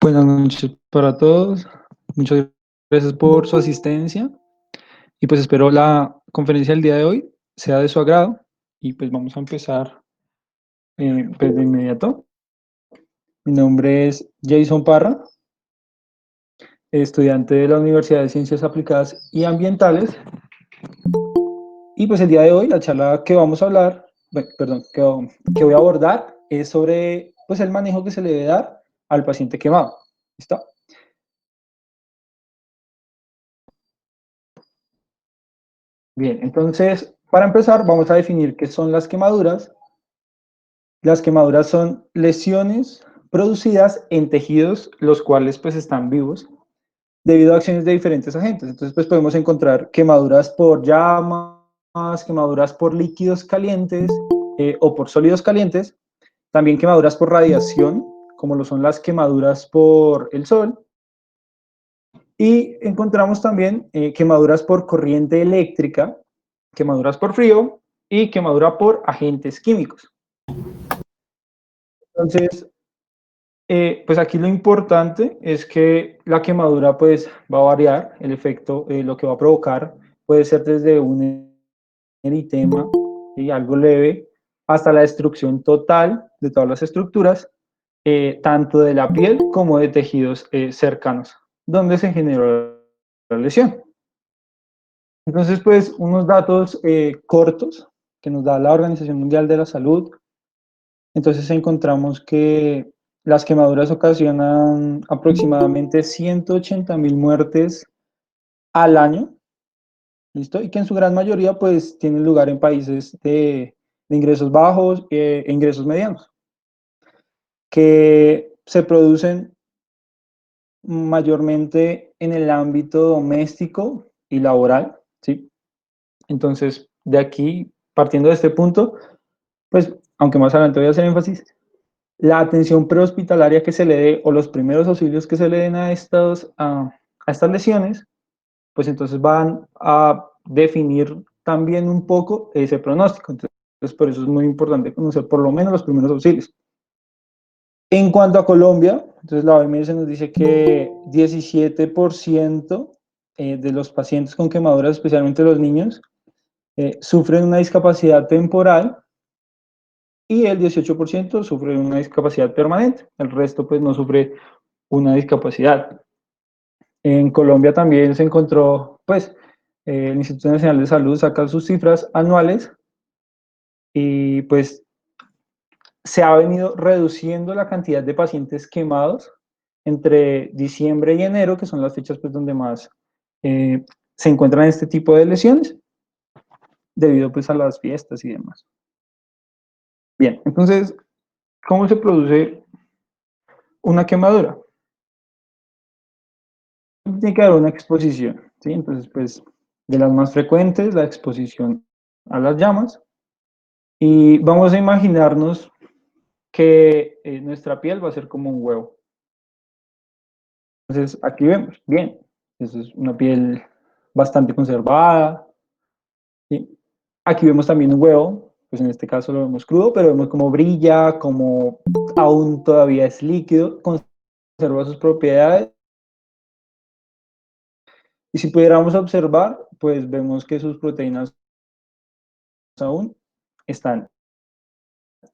Buenas noches para todos. Muchas gracias por su asistencia y pues espero la conferencia del día de hoy sea de su agrado y pues vamos a empezar pues de inmediato. Mi nombre es Jason Parra, estudiante de la Universidad de Ciencias Aplicadas y Ambientales y pues el día de hoy la charla que vamos a hablar, bueno, perdón, que voy a abordar es sobre pues el manejo que se le debe dar al paciente quemado. ¿Listo? Bien, entonces, para empezar, vamos a definir qué son las quemaduras. Las quemaduras son lesiones producidas en tejidos los cuales pues están vivos debido a acciones de diferentes agentes. Entonces pues podemos encontrar quemaduras por llamas, quemaduras por líquidos calientes o por sólidos calientes, también quemaduras por radiación, como lo son las quemaduras por el sol, y encontramos también quemaduras por corriente eléctrica, quemaduras por frío y quemadura por agentes químicos. Entonces, pues aquí lo importante es que la quemadura pues va a variar, el efecto, lo que va a provocar puede ser desde un eritema y algo leve hasta la destrucción total de todas las estructuras, tanto de la piel como de tejidos cercanos, donde se generó la lesión. Entonces, pues unos datos cortos que nos da la Organización Mundial de la Salud. Entonces encontramos que las quemaduras ocasionan aproximadamente 180.000 muertes al año, ¿listo? Y que en su gran mayoría pues tienen lugar en países de ingresos bajos e ingresos medianos, que se producen mayormente en el ámbito doméstico y laboral, ¿sí? Entonces, de aquí, partiendo de este punto, pues, aunque más adelante voy a hacer énfasis, la atención prehospitalaria que se le dé o los primeros auxilios que se le den a estas lesiones, pues entonces van a definir también un poco ese pronóstico. Entonces, por eso es muy importante conocer por lo menos los primeros auxilios. En cuanto a Colombia, entonces la OMS nos dice que 17% de los pacientes con quemaduras, especialmente los niños, sufren una discapacidad temporal y el 18% sufre una discapacidad permanente. El resto pues no sufre una discapacidad. En Colombia también se encontró, pues, el Instituto Nacional de Salud saca sus cifras anuales y pues se ha venido reduciendo la cantidad de pacientes quemados entre diciembre y enero, que son las fechas pues donde más eh, se encuentran este tipo de lesiones, debido pues a las fiestas y demás. Bien, entonces, ¿cómo se produce una quemadura? Tiene que haber una exposición, ¿sí? Entonces, pues, de las más frecuentes, la exposición a las llamas. Y vamos a imaginarnos que nuestra piel va a ser como un huevo. Entonces, aquí vemos, bien, eso es una piel bastante conservada, ¿sí? Aquí vemos también un huevo, pues en este caso lo vemos crudo, pero vemos como brilla, como aún todavía es líquido, conserva sus propiedades. Y si pudiéramos observar, pues vemos que sus proteínas aún están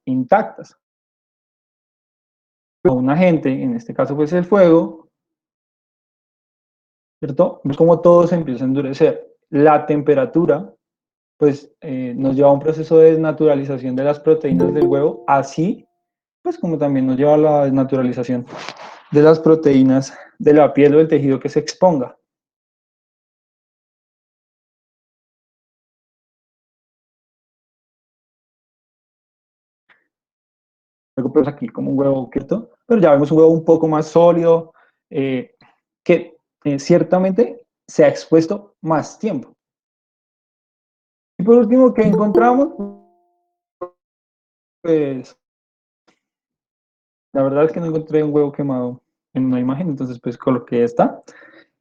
intactas. Un agente, en este caso pues el fuego, ¿cierto? Es como todo se empieza a endurecer. La temperatura, pues nos lleva a un proceso de desnaturalización de las proteínas del huevo, así pues como también nos lleva a la desnaturalización de las proteínas de la piel o del tejido que se exponga. Luego pues aquí como un huevo quieto, pero ya vemos un huevo un poco más sólido, eh, que ciertamente se ha expuesto más tiempo. Y por último, ¿qué encontramos? Pues la verdad es que no encontré un huevo quemado en una imagen, entonces pues coloqué esta.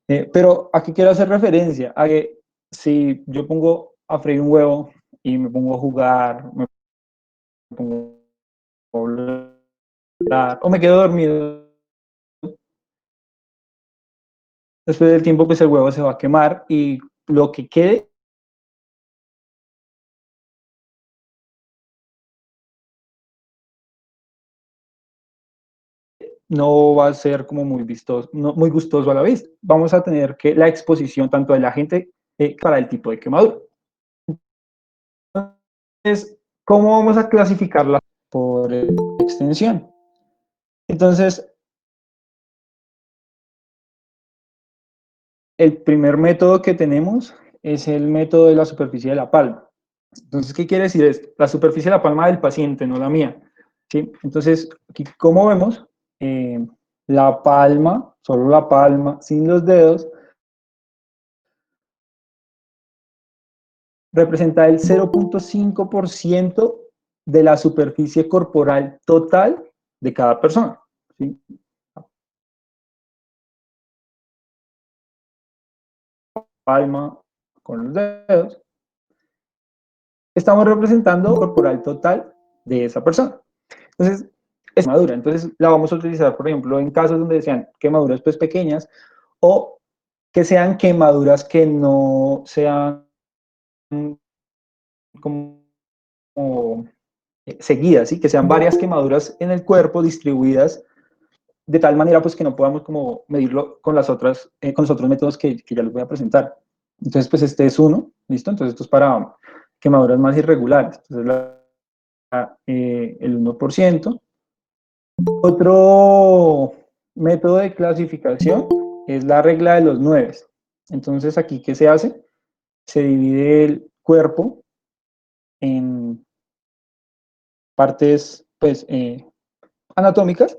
Pero aquí quiero hacer referencia a que si yo pongo a freír un huevo y me pongo a jugar, me pongo a hablar, o me quedo dormido, después del tiempo pues el huevo se va a quemar y lo que quede no va a ser como muy vistoso, no, muy gustoso a la vista. Vamos a tener que la exposición tanto de la gente para el tipo de quemadura. Entonces, ¿cómo vamos a clasificarla por extensión? Entonces, el primer método que tenemos es el método de la superficie de la palma. Entonces, ¿qué quiere decir esto? La superficie de la palma del paciente, no la mía. ¿Sí? Entonces, aquí, como vemos, eh, la palma, solo la palma, sin los dedos, representa el 0.5% de la superficie corporal total de cada persona. ¿Sí? Palma con los dedos. Estamos representando el corporal total de esa persona. Entonces, es quemadura. Entonces, la vamos a utilizar, por ejemplo, en casos donde sean quemaduras pues pequeñas o que sean quemaduras que no sean como seguidas, ¿sí? Que sean varias quemaduras en el cuerpo distribuidas de tal manera pues que no podamos como medirlo con las otras, con los otros métodos que ya les voy a presentar. Entonces, pues este es uno, ¿listo? Entonces esto es para quemaduras más irregulares. Entonces, el 1%. Otro método de clasificación es la regla de los 9. Entonces, aquí, ¿qué se hace? Se divide el cuerpo en partes, pues, anatómicas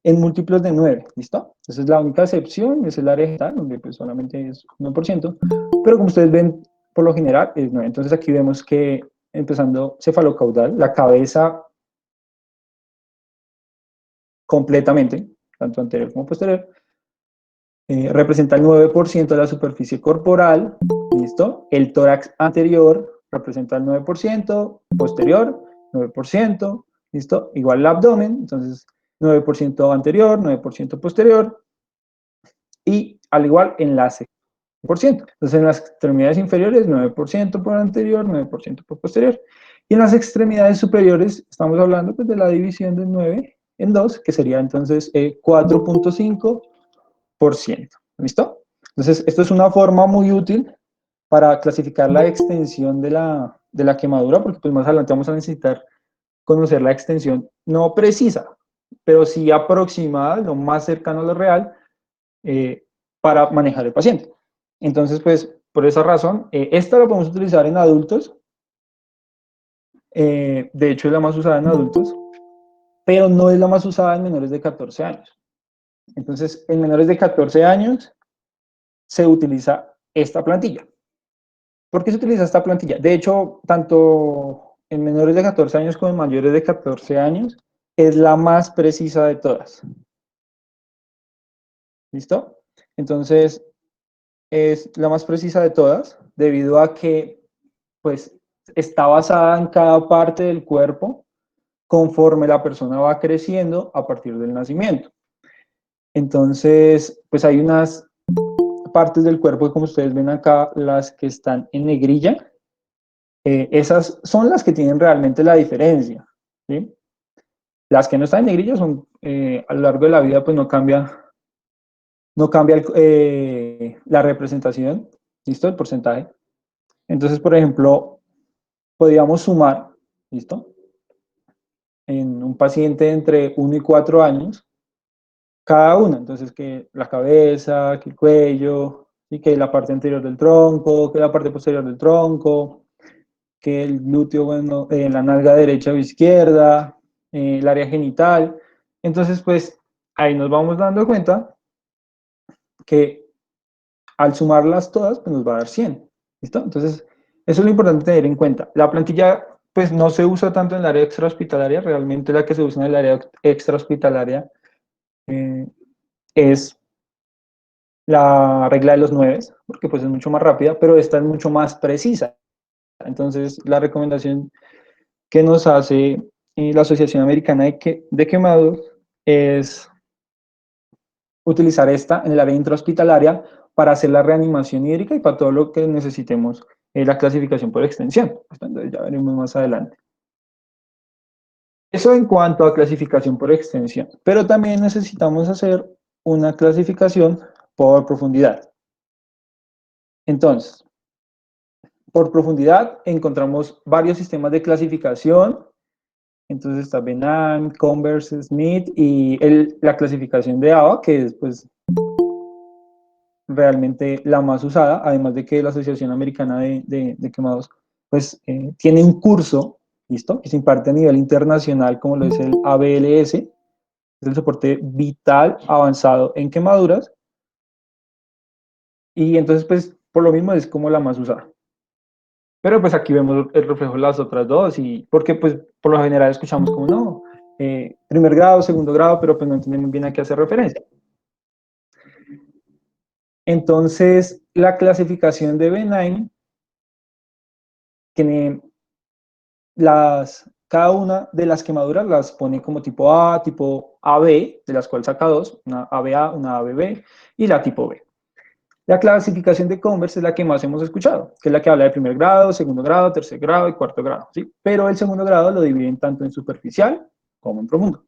en múltiplos de 9, ¿listo? Esa es la única excepción, es el área genital, donde pues solamente es 1%, pero como ustedes ven, por lo general es 9. Entonces aquí vemos que empezando cefalocaudal, la cabeza completamente, tanto anterior como posterior, representa el 9% de la superficie corporal, ¿listo? El tórax anterior representa el 9%, posterior 9%, ¿listo? Igual el abdomen, entonces 9% anterior, 9% posterior, y al igual en la por ciento. Entonces, en las extremidades inferiores, 9% por anterior, 9% por posterior. Y en las extremidades superiores, estamos hablando pues, de la división de 9 en 2, que sería entonces 4.5%. ¿Listo? Entonces, esto es una forma muy útil para clasificar la extensión de la quemadura, porque pues, más adelante vamos a necesitar conocer la extensión no precisa, pero sí aproximada, lo más cercano a lo real, eh, para manejar el paciente. Entonces, pues, por esa razón, esta la podemos utilizar en adultos, de hecho es la más usada en adultos, pero no es la más usada en menores de 14 años. Entonces, en menores de 14 años se utiliza esta plantilla. ¿Por qué se utiliza esta plantilla? De hecho, tanto en menores de 14 años como en mayores de 14 años, es la más precisa de todas. ¿Listo? Entonces, es la más precisa de todas, debido a que pues está basada en cada parte del cuerpo conforme la persona va creciendo a partir del nacimiento. Entonces, pues hay unas partes del cuerpo que como ustedes ven acá, las que están en negrilla, esas son las que tienen realmente la diferencia, ¿sí? Las que no están en negrilla son, a lo largo de la vida, pues no cambia la representación, ¿listo? El porcentaje. Entonces, por ejemplo, podríamos sumar, ¿listo? En un paciente entre 1 y 4 años, cada una. Entonces, que la cabeza, que el cuello, y que la parte anterior del tronco, que la parte posterior del tronco, que el glúteo, bueno, la nalga derecha o izquierda, el área genital. Entonces, pues ahí nos vamos dando cuenta que al sumarlas todas, pues nos va a dar 100. ¿Listo? Entonces, eso es lo importante tener en cuenta. La plantilla, pues no se usa tanto en el área extrahospitalaria, realmente la que se usa en el área extrahospitalaria es la regla de los 9, porque pues es mucho más rápida, pero esta es mucho más precisa. Entonces, la recomendación que nos hace la Asociación Americana de Quemados es utilizar esta en el área intrahospitalaria para hacer la reanimación hídrica y para todo lo que necesitemos, la clasificación por extensión. Entonces, ya veremos más adelante. Eso en cuanto a clasificación por extensión, pero también necesitamos hacer una clasificación por profundidad. Entonces, por profundidad encontramos varios sistemas de clasificación. Entonces está Benham, Converse, Smith y la clasificación de ABA, que es pues realmente la más usada, además de que la Asociación Americana de Quemados pues tiene un curso, ¿listo? Que se imparte a nivel internacional, como lo es el ABLS, es el soporte vital avanzado en quemaduras, y entonces pues por lo mismo es como la más usada. Pero pues aquí vemos el reflejo de las otras dos, y porque pues por lo general escuchamos como no, primer grado, segundo grado, pero pues no entendemos bien a qué hace referencia. Entonces, la clasificación de Benign tiene cada una de las quemaduras las pone como tipo A, tipo AB, de las cuales saca dos, una ABA, una ABB y la tipo B. La clasificación de Converse es la que más hemos escuchado, que es la que habla de primer grado, segundo grado, tercer grado y cuarto grado, ¿sí? Pero el segundo grado lo dividen tanto en superficial como en profundo.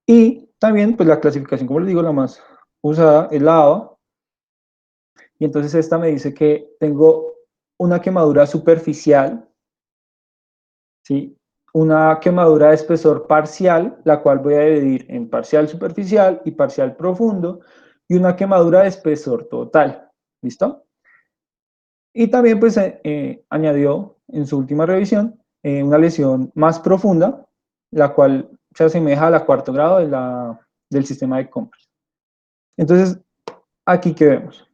Y también, pues la clasificación, como les digo, la más usada es la ABA, y entonces esta me dice que tengo una quemadura superficial, ¿sí? Una quemadura de espesor parcial, la cual voy a dividir en parcial superficial y parcial profundo, y una quemadura de espesor total, ¿listo? Y también pues añadió en su última revisión una lesión más profunda, la cual se asemeja a la cuarto grado del sistema de Compras. Entonces, aquí que vemos.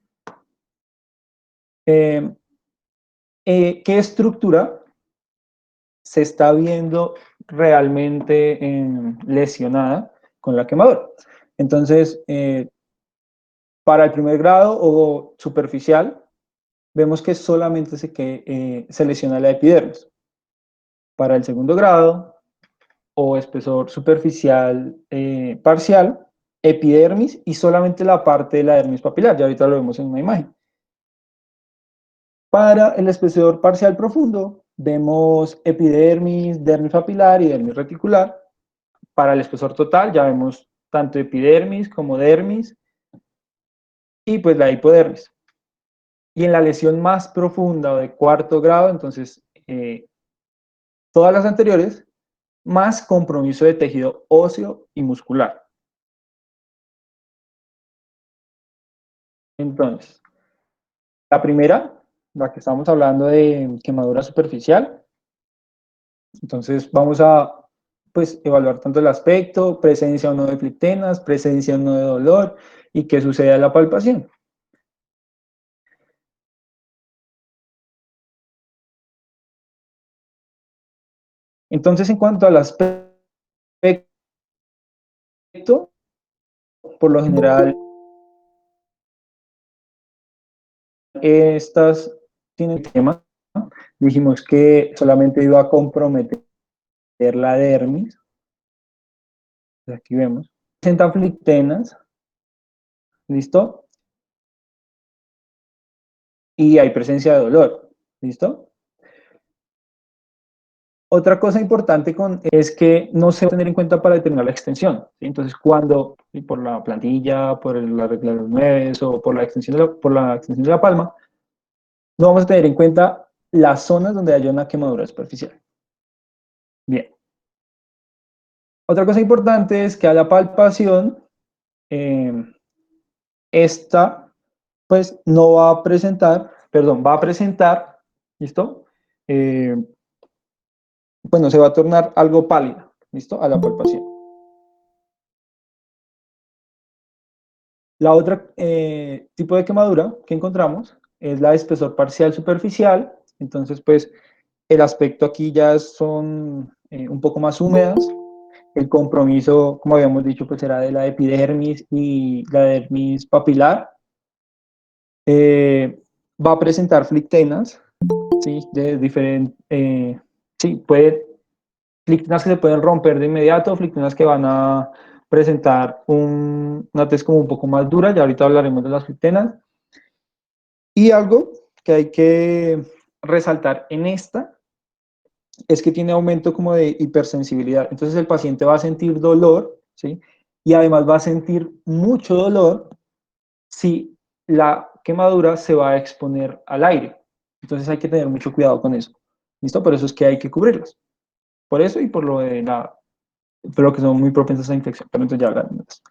Eh, ¿Qué estructura se está viendo realmente lesionada con la quemadura? Entonces, para el primer grado o superficial, vemos que solamente se lesiona la epidermis. Para el segundo grado o espesor superficial parcial, epidermis y solamente la parte de la dermis papilar. Ya ahorita lo vemos en una imagen. Para el espesor parcial profundo, vemos epidermis, dermis papilar y dermis reticular. Para el espesor total ya vemos tanto epidermis como dermis y pues la hipodermis. Y en la lesión más profunda o de cuarto grado, entonces todas las anteriores, más compromiso de tejido óseo y muscular. Entonces, la primera, la que estamos hablando de quemadura superficial, entonces vamos a pues evaluar tanto el aspecto, presencia o no de flictenas, presencia o no de dolor y qué sucede a la palpación. Entonces, en cuanto al aspecto, por lo general, estas tienen tema. Dijimos que solamente iba a comprometer la dermis. Aquí vemos. Presentan flictenas, ¿listo? Y hay presencia de dolor, ¿listo? Otra cosa importante es que no se va a tener en cuenta para determinar la extensión, ¿sí? Entonces, cuando, ¿sí? Por la plantilla, por la regla de los 9 o por la extensión de la palma, no vamos a tener en cuenta las zonas donde haya una quemadura superficial. Bien. Otra cosa importante es que a la palpación, esta, pues, no va a presentar, perdón, va a presentar, ¿listo? Bueno, se va a tornar algo pálida, ¿listo? A la palpación. La otra tipo de quemadura que encontramos es la de espesor parcial superficial. Entonces, pues, el aspecto aquí ya son un poco más húmedas El compromiso, como habíamos dicho, pues era de la epidermis y la dermis papilar. Va a presentar flictenas, ¿sí? De diferente, sí, flictenas que se pueden romper de inmediato, flictenas que van a presentar una tez como un poco más dura, ya ahorita hablaremos de las flictenas. Y algo que hay que resaltar en esta es que tiene aumento como de hipersensibilidad. Entonces el paciente va a sentir dolor, ¿sí? Y además va a sentir mucho dolor si la quemadura se va a exponer al aire. Entonces hay que tener mucho cuidado con eso. ¿Listo? Por eso es que hay que cubrirlas. Por eso y por lo que son muy propensas a infección. Pero entonces ya hablaremos.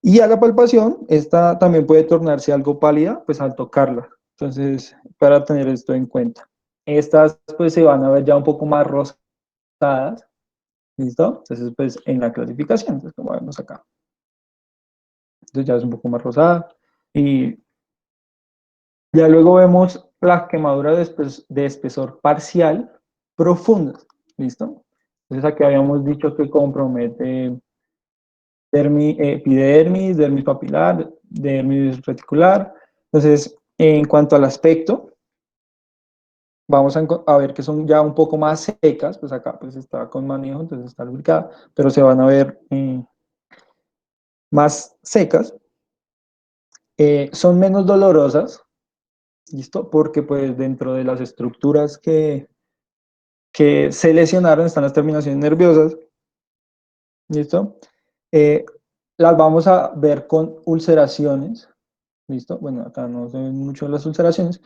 Y a la palpación, esta también puede tornarse algo pálida, pues al tocarla. Entonces, para tener esto en cuenta. Estas pues se van a ver ya un poco más rosadas, ¿listo? Entonces, pues en la clasificación, entonces como vemos acá. Entonces ya es un poco más rosada. Y ya luego vemos las quemaduras de espesor parcial profundas, ¿listo? Entonces aquí habíamos dicho que compromete epidermis, dermis papilar, dermis reticular. Entonces, en cuanto al aspecto, vamos a ver que son ya un poco más secas, pues acá pues está con manejo, entonces está lubricada, pero se van a ver más secas. Son menos dolorosas, ¿listo? Porque pues dentro de las estructuras que se lesionaron están las terminaciones nerviosas, ¿listo? Eh, las vamos a ver con ulceraciones, ¿listo? Bueno, acá no se ven mucho las ulceraciones.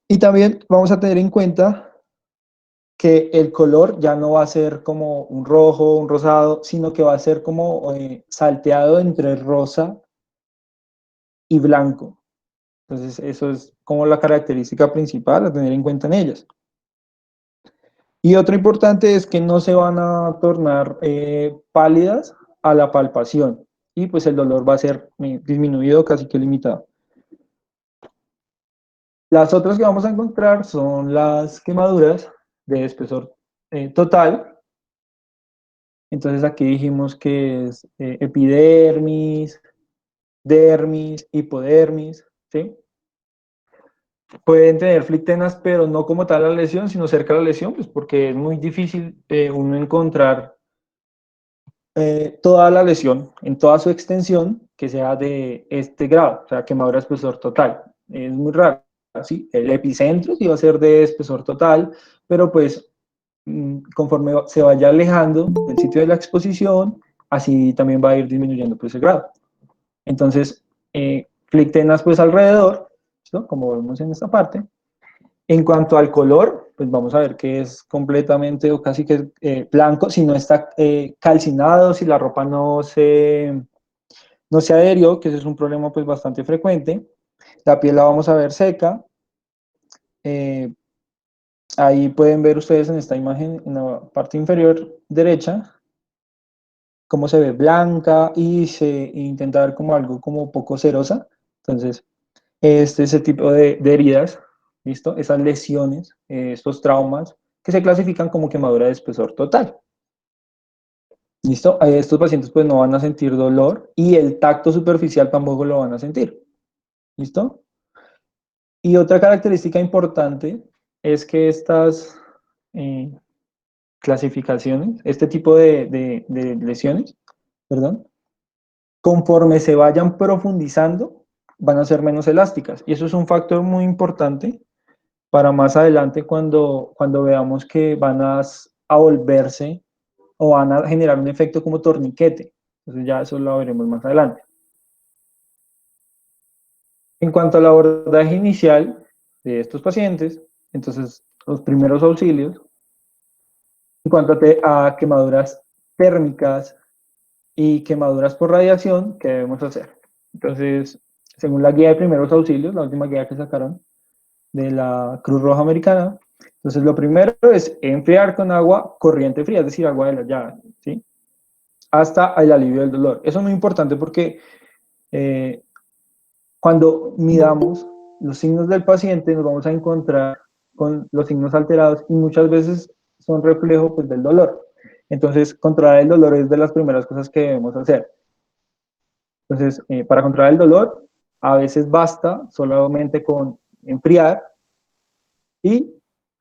Y también vamos a tener en cuenta que el color ya no va a ser como un rojo, un rosado, sino que va a ser como salteado entre rosa y blanco. Entonces, eso es como la característica principal a tener en cuenta en ellas. Y otro importante es que no se van a tornar pálidas a la palpación y pues el dolor va a ser disminuido, casi que limitado. Las otras que vamos a encontrar son las quemaduras de espesor total. Entonces aquí dijimos que es epidermis, dermis, hipodermis, ¿sí? Pueden tener flictenas, pero no como tal la lesión, sino cerca de la lesión, pues porque es muy difícil uno encontrar toda la lesión en toda su extensión que sea de este grado, o sea, quemadura de espesor total. Es muy raro, ¿sí? El epicentro sí va a ser de espesor total, pero pues conforme se vaya alejando del sitio de la exposición, así también va a ir disminuyendo pues el grado. Entonces, flictenas pues alrededor, ¿no? Como vemos en esta parte. En cuanto al color, pues vamos a ver que es completamente o casi que blanco, si no está calcinado, si la ropa no se adherió, que ese es un problema pues bastante frecuente. La piel la vamos a ver seca. Eh, Ahí pueden ver ustedes en esta imagen, en la parte inferior derecha, cómo se ve blanca y se intenta ver como algo como poco cerosa. Entonces, ese tipo de heridas, ¿listo? Esas lesiones, estos traumas, que se clasifican como quemadura de espesor total. ¿Listo? Estos pacientes pues no van a sentir dolor y el tacto superficial tampoco lo van a sentir. ¿Listo? Y otra característica importante es que estas eh, clasificaciones, este tipo de lesiones, perdón, conforme se vayan profundizando, van a ser menos elásticas. Y eso es un factor muy importante para más adelante cuando veamos que van a volverse o van a generar un efecto como torniquete. Entonces ya eso lo veremos más adelante. En cuanto al abordaje inicial de estos pacientes, entonces los primeros auxilios, en cuanto a quemaduras térmicas y quemaduras por radiación, ¿qué debemos hacer? Entonces, según la guía de primeros auxilios, la última guía que sacaron de la Cruz Roja Americana, entonces lo primero es enfriar con agua corriente fría, es decir, agua de la llave, ¿sí? Hasta el alivio del dolor. Eso es muy importante porque eh, cuando midamos los signos del paciente nos vamos a encontrar con los signos alterados y muchas veces son reflejo pues, del dolor. Entonces, controlar el dolor es de las primeras cosas que debemos hacer. Entonces, para controlar el dolor, a veces basta solamente con enfriar y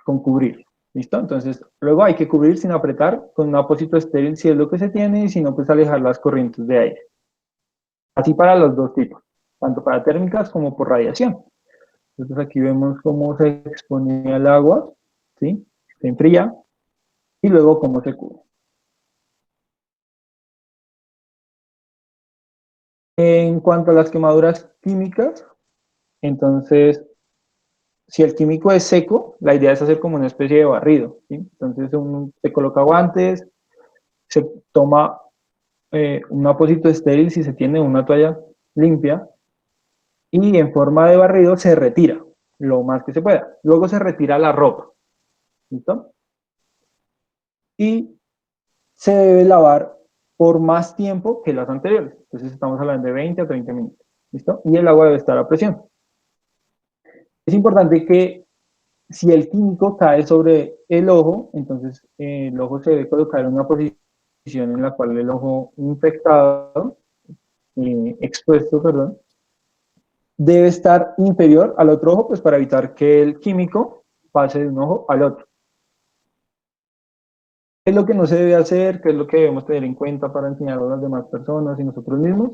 con cubrir. ¿Listo? Entonces, luego hay que cubrir sin apretar con un apósito estéril si es lo que se tiene y si no, pues alejar las corrientes de aire. Así para los dos tipos, tanto para térmicas como por radiación. Entonces aquí vemos cómo se expone al agua, ¿sí? Se enfría y luego cómo se cubre. En cuanto a las quemaduras químicas, entonces, si el químico es seco, la idea es hacer como una especie de barrido, ¿sí? Entonces se coloca guantes, se toma un apósito estéril si se tiene una toalla limpia y en forma de barrido se retira lo más que se pueda. Luego se retira la ropa, ¿listo? Y se debe lavar por más tiempo que las anteriores. Entonces estamos hablando de 20 a 30 minutos. ¿Listo? Y el agua debe estar a presión. Es importante que si el químico cae sobre el ojo, entonces el ojo se debe colocar en una posición en la cual el ojo infectado, expuesto, perdón, debe estar inferior al otro ojo, pues para evitar que el químico pase de un ojo al otro. ¿Qué es lo que no se debe hacer? ¿Qué es lo que debemos tener en cuenta para enseñar a las demás personas y nosotros mismos?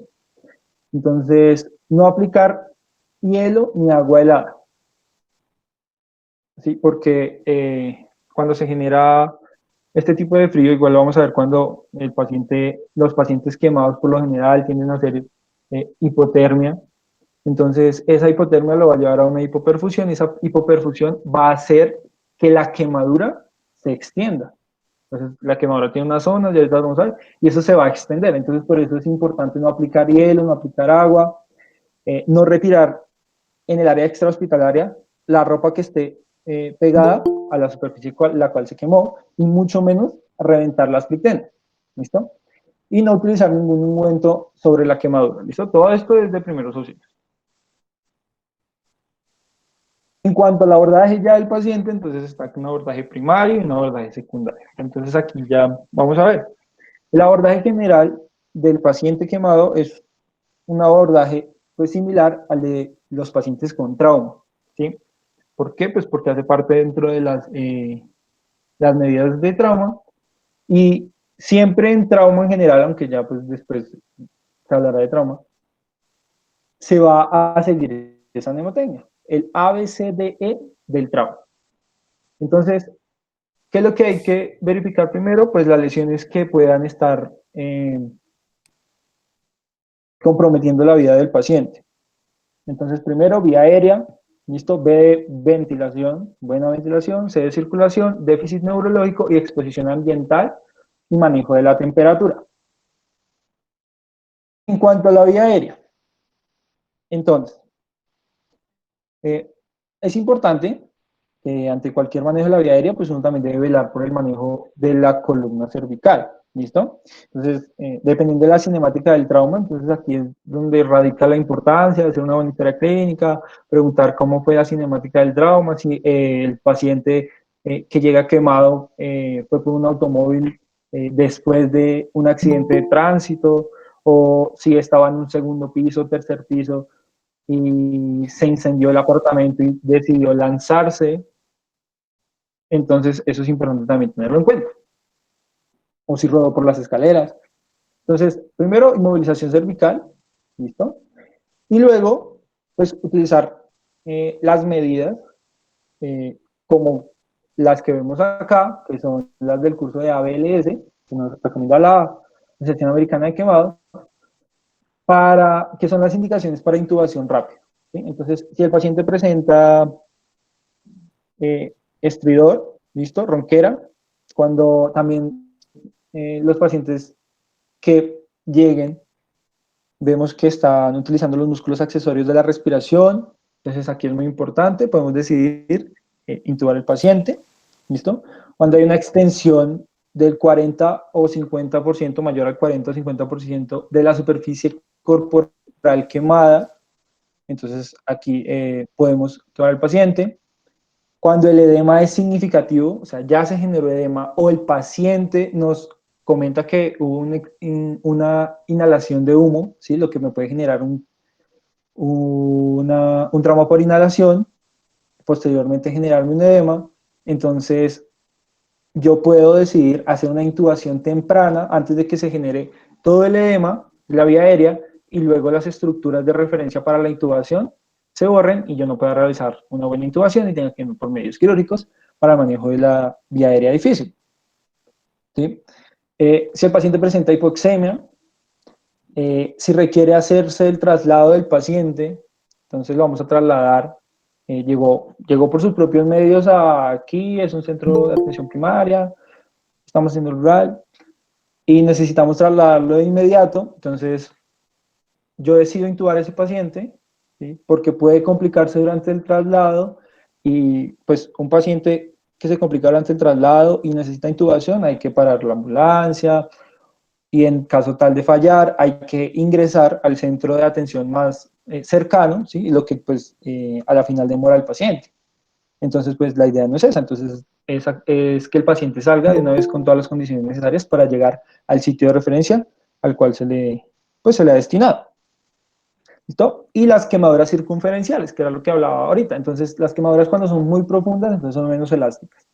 Entonces, no aplicar hielo ni agua helada, ¿sí? Porque cuando se genera este tipo de frío, igual lo vamos a ver cuando los pacientes quemados por lo general tienden a hacer hipotermia. Entonces, esa hipotermia lo va a llevar a una hipoperfusión y esa hipoperfusión va a hacer que la quemadura se extienda. Entonces, la quemadura tiene una zona, ya está, vamos a ver, y eso se va a extender. Entonces, por eso es importante no aplicar hielo, no aplicar agua, no retirar en el área extrahospitalaria la ropa que esté pegada a la superficie la cual se quemó y mucho menos reventar las clitenas. ¿Listo? Y no utilizar ningún ungüento sobre la quemadura. ¿Listo? Todo esto es de primeros auxilios. En cuanto al abordaje ya del paciente, entonces está un abordaje primario y un abordaje secundario. Entonces aquí ya vamos a ver. El abordaje general del paciente quemado es un abordaje pues, similar al de los pacientes con trauma. ¿Sí? ¿Por qué? Pues porque hace parte dentro de las medidas de trauma y siempre en trauma en general, aunque ya pues después se hablará de trauma, se va a seguir esa mnemotecnia, el ABCDE del trauma. Entonces, ¿qué es lo que hay que verificar primero? Pues las lesiones que puedan estar comprometiendo la vida del paciente. Entonces, primero, vía aérea, ¿listo? B de ventilación, buena ventilación, C de circulación, déficit neurológico y exposición ambiental y manejo de la temperatura. En cuanto a la vía aérea, entonces, es importante que ante cualquier manejo de la vía aérea, pues uno también debe velar por el manejo de la columna cervical, ¿listo? Entonces, dependiendo de la cinemática del trauma, entonces aquí es donde radica la importancia de hacer una buena historia clínica, preguntar cómo fue la cinemática del trauma, si el paciente que llega quemado fue por un automóvil después de un accidente de tránsito, o si estaba en un segundo piso, tercer piso, y se incendió el apartamento y decidió lanzarse. Entonces, eso es importante también tenerlo en cuenta. O si rodó por las escaleras. Entonces, primero, inmovilización cervical, ¿listo? Y luego, pues, utilizar las medidas como las que vemos acá, que son las del curso de ABLS, que nos recomienda la Asociación Americana de Quemados, que son las indicaciones para intubación rápida. ¿Sí? Entonces, si el paciente presenta estridor, ¿listo? Ronquera, cuando también los pacientes que lleguen, vemos que están utilizando los músculos accesorios de la respiración, entonces aquí es muy importante, podemos decidir intubar el paciente, ¿listo? Cuando hay una extensión del 40 o 50%, mayor al 40 o 50% de la superficie corporal quemada, entonces aquí podemos intubar al paciente. Cuando el edema es significativo, o sea, ya se generó edema o el paciente nos comenta que hubo una inhalación de humo, ¿sí? Lo que me puede generar un trauma por inhalación, posteriormente generarme un edema. Entonces, yo puedo decidir hacer una intubación temprana antes de que se genere todo el edema, la vía aérea, y luego las estructuras de referencia para la intubación se borren y yo no pueda realizar una buena intubación y tenga que ir por medios quirúrgicos para el manejo de la vía aérea difícil. ¿Sí? Si el paciente presenta hipoxemia, si requiere hacerse el traslado del paciente, entonces lo vamos a trasladar. Llegó por sus propios medios aquí, es un centro de atención primaria, estamos en el rural y necesitamos trasladarlo de inmediato. Entonces, yo decido intubar a ese paciente, ¿sí? Porque puede complicarse durante el traslado y pues un paciente que se complica durante el traslado y necesita intubación, hay que parar la ambulancia, y en caso tal de fallar hay que ingresar al centro de atención más cercano, ¿sí? Lo que pues a la final demora el paciente. Entonces pues la idea no es esa, entonces es que el paciente salga de una vez con todas las condiciones necesarias para llegar al sitio de referencia al cual pues, se le ha destinado. ¿Listo? Y las quemaduras circunferenciales, que era lo que hablaba ahorita. Entonces las quemaduras cuando son muy profundas, entonces son menos elásticas.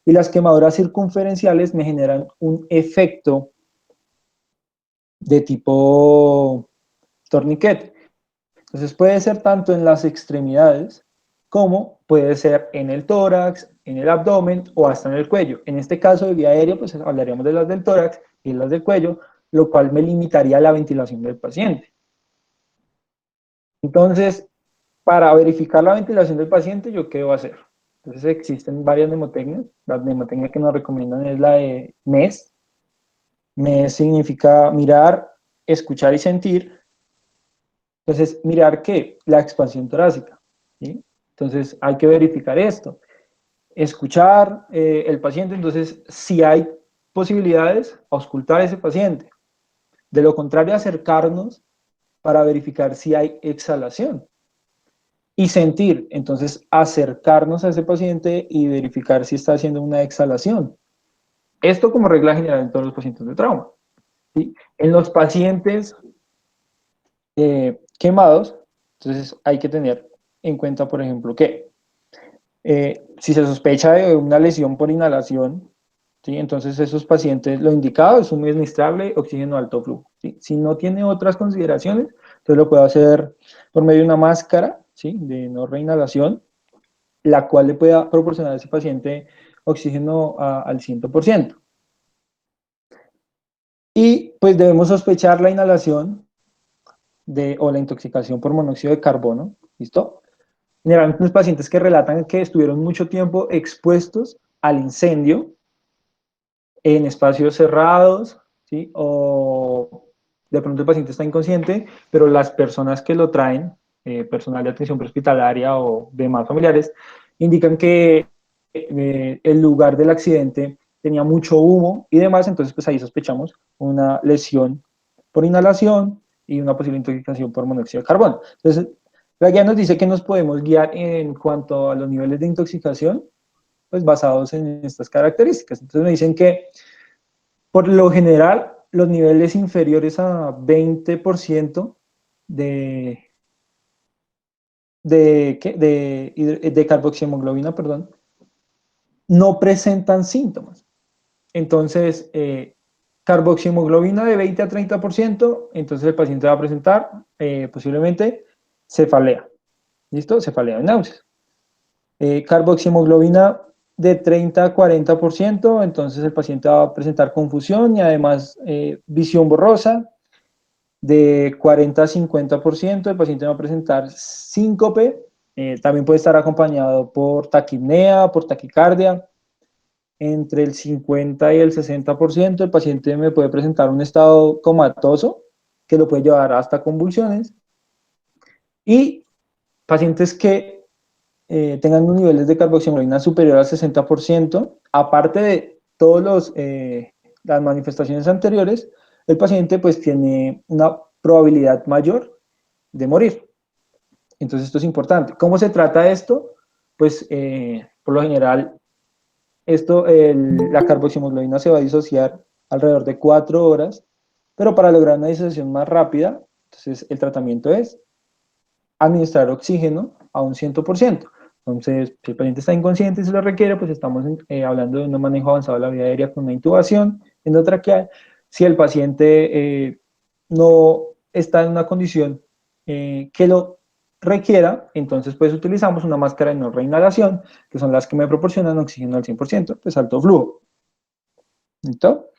Y las quemaduras circunferenciales me generan un efecto de tipo torniquete. Entonces puede ser tanto en las extremidades como puede ser en el tórax, en el abdomen o hasta en el cuello. En este caso de vía aérea, pues hablaríamos de las del tórax y las del cuello, lo cual me limitaría la ventilación del paciente. Entonces, para verificar la ventilación del paciente, ¿yo qué debo hacer? Entonces existen varias mnemotecnias. La mnemotecnia que nos recomiendan es la de MES. MES significa mirar, escuchar y sentir. Entonces, mirar que la expansión torácica, ¿sí? Entonces, hay que verificar esto. Escuchar el paciente, entonces, si hay posibilidades, auscultar a ese paciente. De lo contrario, acercarnos para verificar si hay exhalación. Y sentir, entonces, acercarnos a ese paciente y verificar si está haciendo una exhalación. Esto como regla general en todos los pacientes de trauma, ¿sí? En los pacientes quemados, entonces hay que tener en cuenta, por ejemplo, que si se sospecha de una lesión por inhalación, ¿sí? Entonces esos pacientes, lo indicado es un administrable, oxígeno alto flujo, ¿sí? Si no tiene otras consideraciones, entonces lo puede hacer por medio de una máscara, ¿sí? De no reinhalación, la cual le pueda proporcionar a ese paciente oxígeno al 100%. Y pues debemos sospechar la inhalación o la intoxicación por monóxido de carbono, ¿listo? Generalmente los pacientes que relatan que estuvieron mucho tiempo expuestos al incendio en espacios cerrados, ¿sí? O de pronto el paciente está inconsciente, pero las personas que lo traen, personal de atención prehospitalaria o demás familiares, indican que el lugar del accidente tenía mucho humo y demás, entonces pues ahí sospechamos una lesión por inhalación y una posible intoxicación por monóxido de carbono. Entonces, la guía nos dice que nos podemos guiar en cuanto a los niveles de intoxicación, pues basados en estas características. Entonces me dicen que por lo general los niveles inferiores a 20% de, de carboxiemoglobina, perdón, no presentan síntomas. Entonces, carboxiemoglobina de 20 a 30%, entonces el paciente va a presentar posiblemente cefalea. ¿Listo? Cefalea de náuseas. Carboxiemoglobina de 30 a 40%, entonces el paciente va a presentar confusión y además visión borrosa. De 40 a 50%, el paciente va a presentar síncope, también puede estar acompañado por taquipnea, por taquicardia. Entre el 50 y el 60%, el paciente me puede presentar un estado comatoso que lo puede llevar hasta convulsiones. Y pacientes que tengan unos niveles de carboxiemoglobina superior al 60%, aparte de todas las manifestaciones anteriores, el paciente pues tiene una probabilidad mayor de morir. Entonces esto es importante. ¿Cómo se trata esto? Pues por lo general la carboxiemoglobina se va a disociar alrededor de 4 horas, pero para lograr una disociación más rápida, entonces el tratamiento es administrar oxígeno a un 100%. Entonces, si el paciente está inconsciente y se lo requiere, pues estamos hablando de un manejo avanzado de la vía aérea con una intubación endotraqueal. Si el paciente no está en una condición que lo requiera, entonces pues utilizamos una máscara de no reinhalación, que son las que me proporcionan oxígeno al 100%, pues alto flujo. ¿Listo?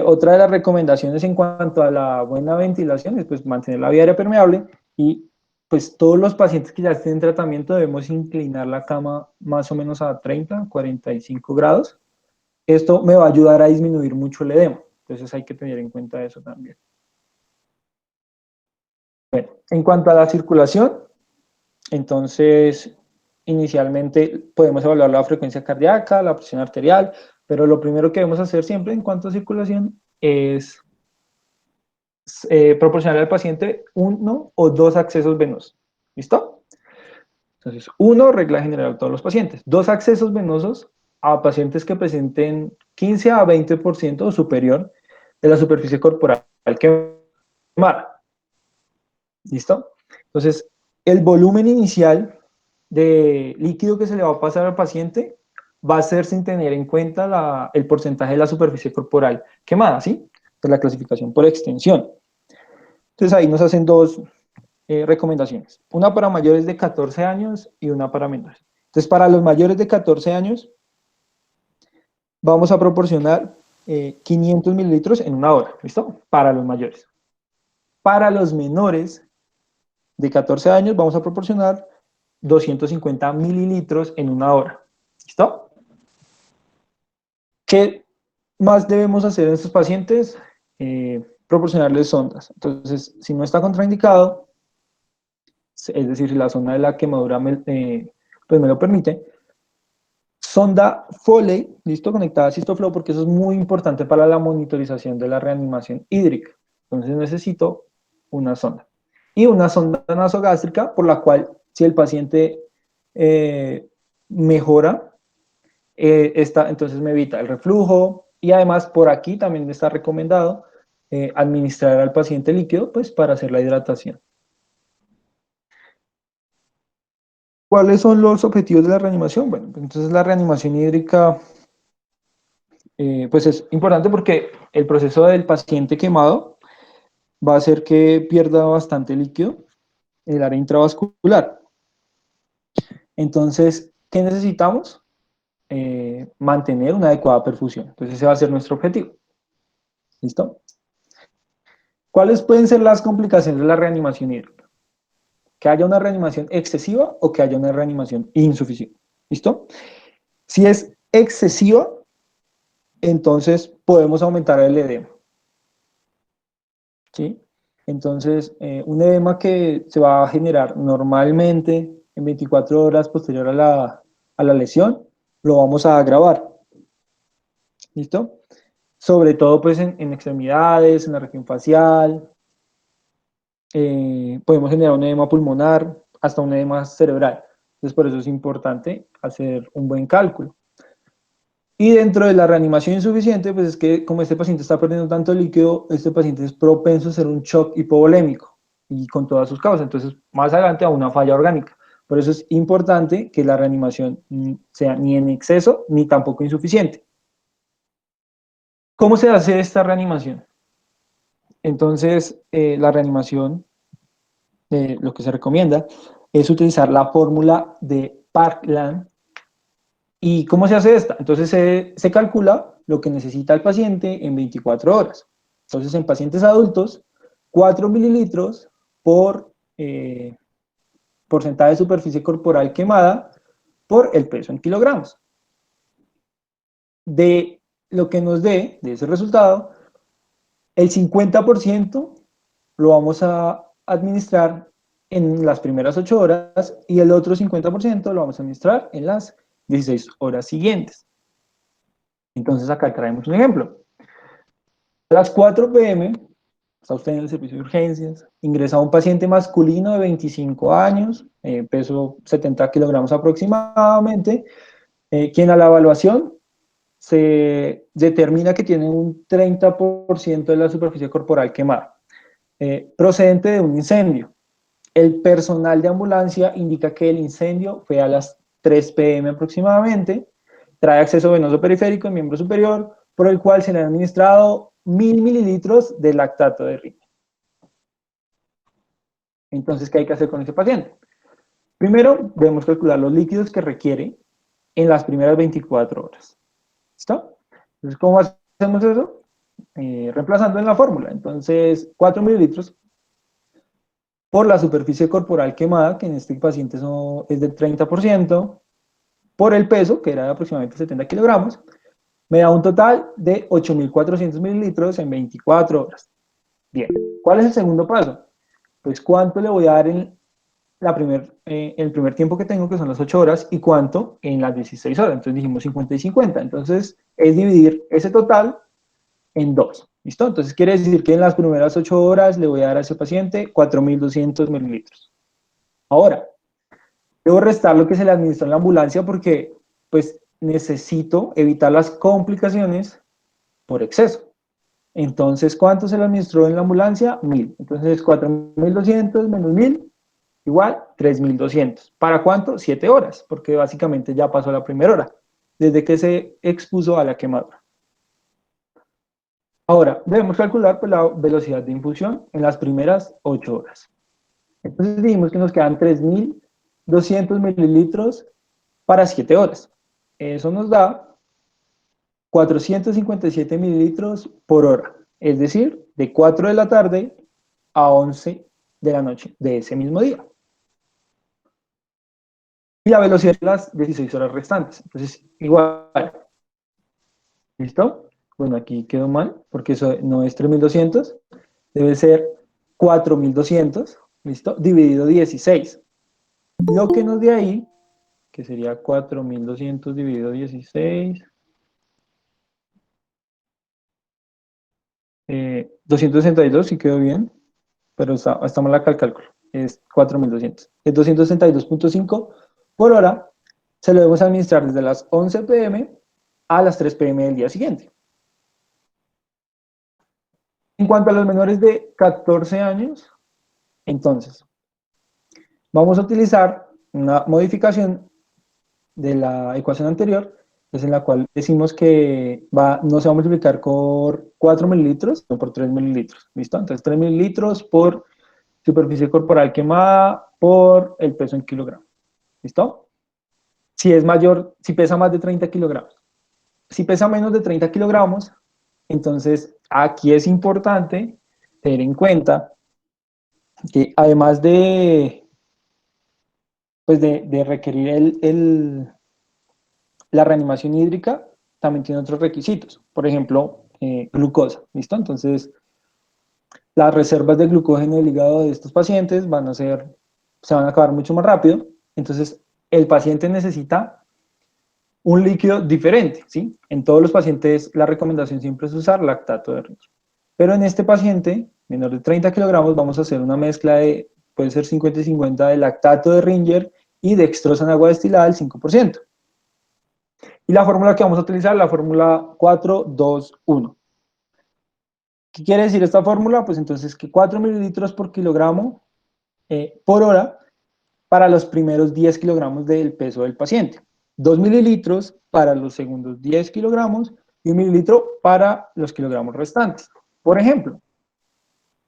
Otra de las recomendaciones en cuanto a la buena ventilación es pues mantener la vía aérea permeable y pues todos los pacientes que ya estén en tratamiento debemos inclinar la cama más o menos a 30, 45 grados. Esto me va a ayudar a disminuir mucho el edema, entonces hay que tener en cuenta eso también. Bueno, en cuanto a la circulación, entonces inicialmente podemos evaluar la frecuencia cardíaca, la presión arterial, pero lo primero que debemos hacer siempre en cuanto a circulación es proporcionar al paciente uno o dos accesos venosos. ¿Listo? Entonces, uno, regla general a todos los pacientes. Dos accesos venosos a pacientes que presenten 15 a 20% o superior de la superficie corporal quemada. ¿Listo? Entonces, el volumen inicial de líquido que se le va a pasar al paciente va a ser sin tener en cuenta el porcentaje de la superficie corporal quemada, ¿sí? De la clasificación por extensión. Entonces, ahí nos hacen dos recomendaciones. Una para mayores de 14 años y una para menores. Entonces, para los mayores de 14 años, vamos a proporcionar 500 mililitros en una hora. ¿Listo? Para los mayores. Para los menores de 14 años, vamos a proporcionar 250 mililitros en una hora. ¿Listo? ¿Qué más debemos hacer en estos pacientes? Proporcionarles sondas. Entonces, si no está contraindicado, es decir, si la zona de la quemadura pues me lo permite, sonda Foley, listo, conectada a Cistoflow, porque eso es muy importante para la monitorización de la reanimación hídrica. Entonces necesito una sonda. Y una sonda nasogástrica, por la cual, si el paciente mejora, entonces me evita el reflujo. Y además, por aquí también está recomendado administrar al paciente líquido, pues para hacer la hidratación. ¿Cuáles son los objetivos de la reanimación? Bueno, entonces la reanimación hídrica pues es importante porque el proceso del paciente quemado va a hacer que pierda bastante líquido en el área intravascular. Entonces, ¿qué necesitamos? Mantener una adecuada perfusión. Entonces, ese va a ser nuestro objetivo. ¿Listo? ¿Cuáles pueden ser las complicaciones de la reanimación hídrica? Que haya una reanimación excesiva o que haya una reanimación insuficiente. ¿Listo? Si es excesiva, entonces podemos aumentar el edema. ¿Sí? Entonces, un edema que se va a generar normalmente en 24 horas posterior a la lesión, lo vamos a agravar. ¿Listo? Sobre todo pues en extremidades, en la región facial, podemos generar un edema pulmonar, hasta un edema cerebral. Entonces, por eso es importante hacer un buen cálculo. Y dentro de la reanimación insuficiente, pues es que como este paciente está perdiendo tanto líquido, este paciente es propenso a ser un shock hipovolémico y con todas sus causas. Entonces, más adelante a una falla orgánica. Por eso es importante que la reanimación sea ni en exceso ni tampoco insuficiente. ¿Cómo se hace esta reanimación? Entonces, la reanimación, lo que se recomienda es utilizar la fórmula de Parkland. ¿Y cómo se hace esta? Entonces se calcula lo que necesita el paciente en 24 horas. Entonces en pacientes adultos, 4 mililitros por porcentaje de superficie corporal quemada por el peso en kilogramos. De lo que nos dé, de ese resultado, el 50% lo vamos a administrar en las primeras 8 horas y el otro 50% lo vamos a administrar en las 16 horas siguientes. Entonces acá traemos un ejemplo. A las 4 p.m. está usted en el servicio de urgencias, ingresa un paciente masculino de 25 años, peso 70 kilogramos aproximadamente, quien a la evaluación se determina que tiene un 30% de la superficie corporal quemada, procedente de un incendio. El personal de ambulancia indica que el incendio fue a las 3 p.m. aproximadamente, trae acceso venoso periférico en miembro superior, por el cual se le han administrado 1000 mililitros de lactato de riñón. Entonces, ¿qué hay que hacer con ese paciente? Primero, debemos calcular los líquidos que requiere en las primeras 24 horas. ¿Listo? Entonces, ¿cómo hacemos eso? Reemplazando en la fórmula. Entonces, 4 mililitros por la superficie corporal quemada, que en este paciente es del 30%, por el peso, que era de aproximadamente 70 kilogramos, me da un total de 8.400 mililitros en 24 horas. Bien, ¿cuál es el segundo paso? Pues cuánto le voy a dar en el primer tiempo que tengo, que son las 8 horas, y cuánto en las 16 horas. Entonces dijimos 50 y 50. Entonces es dividir ese total en dos. ¿Listo? Entonces quiere decir que en las primeras 8 horas le voy a dar a ese paciente 4.200 mililitros. Ahora, debo restar lo que se le administró en la ambulancia porque pues necesito evitar las complicaciones por exceso. Entonces, ¿cuánto se le administró en la ambulancia? 1000. Entonces, 4.200 menos 1000 igual 3.200. ¿Para cuánto? 7 horas, porque básicamente ya pasó la primera hora, desde que se expuso a la quemadura. Ahora, debemos calcular pues, la velocidad de infusión en las primeras 8 horas. Entonces dijimos que nos quedan 3.200 mililitros para 7 horas. Eso nos da 457 mililitros por hora, es decir, de 4 de la tarde a 11 de la noche de ese mismo día. Y la velocidad de las 16 horas restantes. Entonces, igual, ¿listo? Bueno, aquí quedó mal, porque eso no es 3.200, debe ser 4.200, ¿listo? Dividido 16. Lo que nos de ahí, que sería 4.200 dividido 16, 262, sí quedó bien, pero está mal acá el cálculo, es 4.200. Es 262.5 por hora, se lo debemos administrar desde las 11 p.m. a las 3 p.m. del día siguiente. En cuanto a los menores de 14 años, entonces, vamos a utilizar una modificación de la ecuación anterior, es en la cual decimos que no se va a multiplicar por 4 mililitros, sino por 3 mililitros. ¿Listo? Entonces, 3 mililitros por superficie corporal quemada por el peso en kilogramos. ¿Listo? Si es mayor, si pesa más de 30 kilogramos. Si pesa menos de 30 kilogramos, entonces aquí es importante tener en cuenta que además pues de requerir la reanimación hídrica, también tiene otros requisitos. Por ejemplo, glucosa. ¿Listo? Entonces, las reservas de glucógeno del hígado de estos pacientes se van a acabar mucho más rápido. Entonces, el paciente necesita un líquido diferente, ¿sí? En todos los pacientes la recomendación siempre es usar lactato de riñón. Pero en este paciente, menor de 30 kilogramos, vamos a hacer una mezcla de, puede ser 50 y 50 de lactato de Ringer y dextrosa en agua destilada al 5%. Y la fórmula que vamos a utilizar es la fórmula 4-2-1. ¿Qué quiere decir esta fórmula? Pues entonces que 4 mililitros por kilogramo por hora para los primeros 10 kilogramos del peso del paciente. 2 mililitros para los segundos 10 kilogramos y 1 mililitro para los kilogramos restantes. Por ejemplo,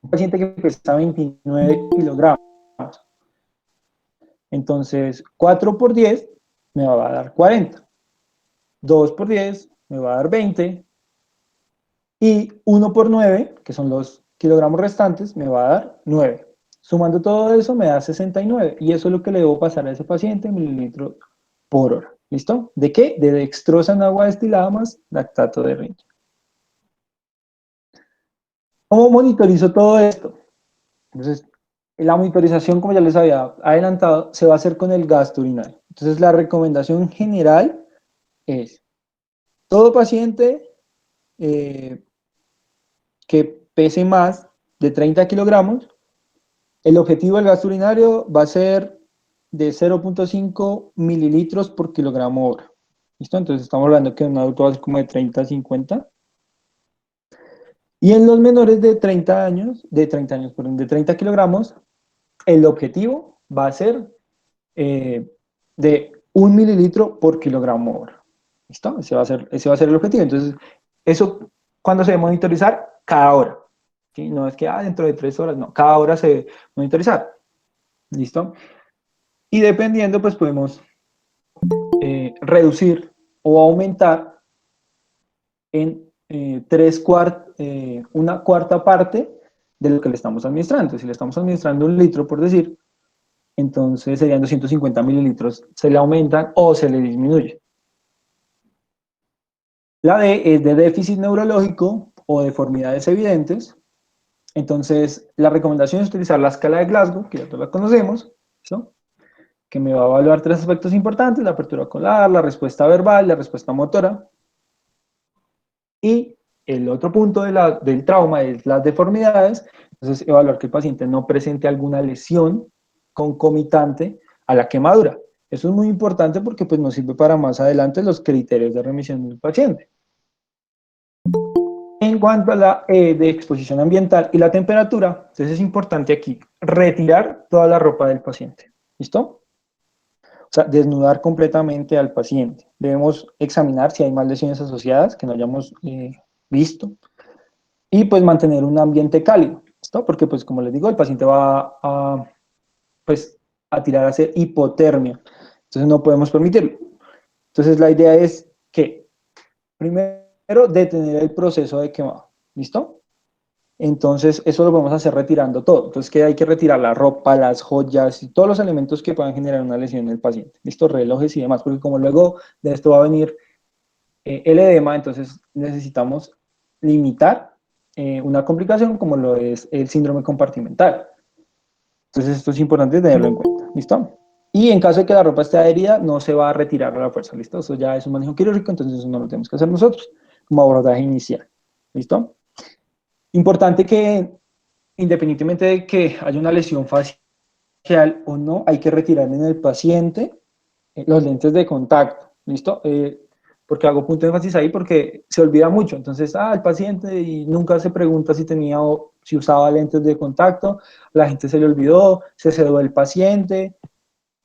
un paciente que pesa 29 kilogramos, entonces 4 por 10 me va a dar 40, 2 por 10 me va a dar 20 y 1 por 9, que son los kilogramos restantes, me va a dar 9. Sumando todo eso me da 69 y eso es lo que le debo pasar a ese paciente en mililitros por hora. ¿Listo? ¿De qué? De dextrosa en agua destilada más lactato de riñón. ¿Cómo monitorizo todo esto? Entonces, la monitorización, como ya les había adelantado, se va a hacer con el gasto urinario. Entonces, la recomendación general es, todo paciente que pese más de 30 kilogramos, el objetivo del gasto urinario va a ser de 0.5 mililitros por kilogramo hora. ¿Listo? Entonces estamos hablando que un adulto va a ser como de 30 a 50. Y en los menores de 30 años, perdón, de 30 kilogramos, el objetivo va a ser de 1 mililitro por kilogramo hora. ¿Listo? Ese va a ser el objetivo. Entonces, eso, ¿cuándo se debe monitorizar? Cada hora. ¿Sí? No es que dentro de 3 horas, no, cada hora se debe monitorizar. ¿Listo? Y dependiendo, pues podemos reducir o aumentar en una cuarta parte de lo que le estamos administrando. Si le estamos administrando 1 litro, por decir, entonces serían 250 mililitros, se le aumentan o se le disminuye. La D es de déficit neurológico o deformidades evidentes. Entonces, la recomendación es utilizar la escala de Glasgow, que ya todos la conocemos, ¿no? Que me va a evaluar 3 aspectos importantes: la apertura ocular, la respuesta verbal, la respuesta motora. Y el otro punto del trauma es las deformidades. Entonces, evaluar que el paciente no presente alguna lesión concomitante a la quemadura. Eso es muy importante porque pues, nos sirve para más adelante los criterios de remisión del paciente. En cuanto a la de exposición ambiental y la temperatura, entonces es importante aquí retirar toda la ropa del paciente. ¿Listo? O sea, desnudar completamente al paciente. Debemos examinar si hay más lesiones asociadas que no hayamos visto. Y pues mantener un ambiente cálido. ¿Listo? Porque pues como les digo, el paciente va pues, a tirar a hacer hipotermia. Entonces no podemos permitirlo. Entonces la idea es que primero detener el proceso de quemado. ¿Listo? Entonces, eso lo vamos a hacer retirando todo. Entonces, que hay que retirar la ropa, las joyas y todos los elementos que puedan generar una lesión en el paciente. Listo, relojes y demás, porque como luego de esto va a venir el edema, entonces necesitamos limitar una complicación como lo es el síndrome compartimental. Entonces, esto es importante tenerlo en cuenta. ¿Listo? Y en caso de que la ropa esté adherida, no se va a retirar a la fuerza. ¿Listo? Eso ya es un manejo quirúrgico, entonces eso no lo tenemos que hacer nosotros como abordaje inicial. ¿Listo? Importante que independientemente de que haya una lesión facial o no, hay que retirar en el paciente los lentes de contacto, ¿listo? Porque hago punto de énfasis ahí porque se olvida mucho. Entonces, el paciente y nunca se pregunta si tenía o si usaba lentes de contacto, la gente se le olvidó, se sedó el paciente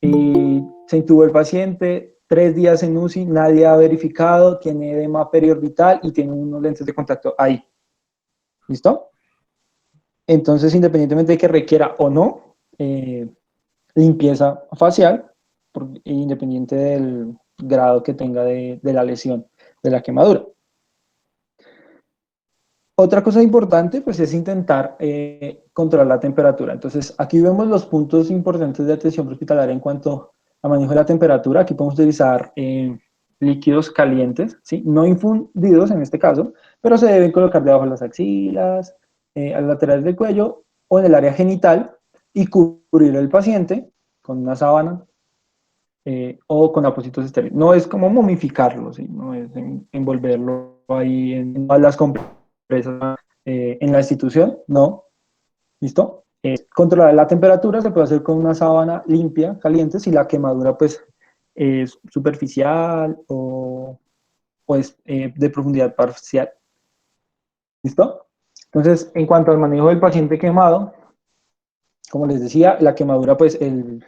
y se intubó el paciente, 3 días en UCI, nadie ha verificado, tiene edema periorbital y tiene unos lentes de contacto ahí, ¿listo? Entonces, independientemente de que requiera o no limpieza facial, independiente del grado que tenga de la lesión, de la quemadura. Otra cosa importante, pues, es intentar controlar la temperatura. Entonces, aquí vemos los puntos importantes de atención prehospitalaria en cuanto a manejo de la temperatura. Aquí podemos utilizar líquidos calientes, ¿sí? No infundidos en este caso, pero se deben colocar debajo de las axilas, a las laterales del cuello o en el área genital y cubrir al paciente con una sábana o con apósitos estériles. No es como momificarlo, ¿sí? No es envolverlo ahí en todas las compresas en la institución, no. ¿Listo? Controlar la temperatura se puede hacer con una sábana limpia, caliente, si la quemadura pues es superficial o es de profundidad parcial. ¿Listo? Entonces, en cuanto al manejo del paciente quemado, como les decía, la quemadura, pues el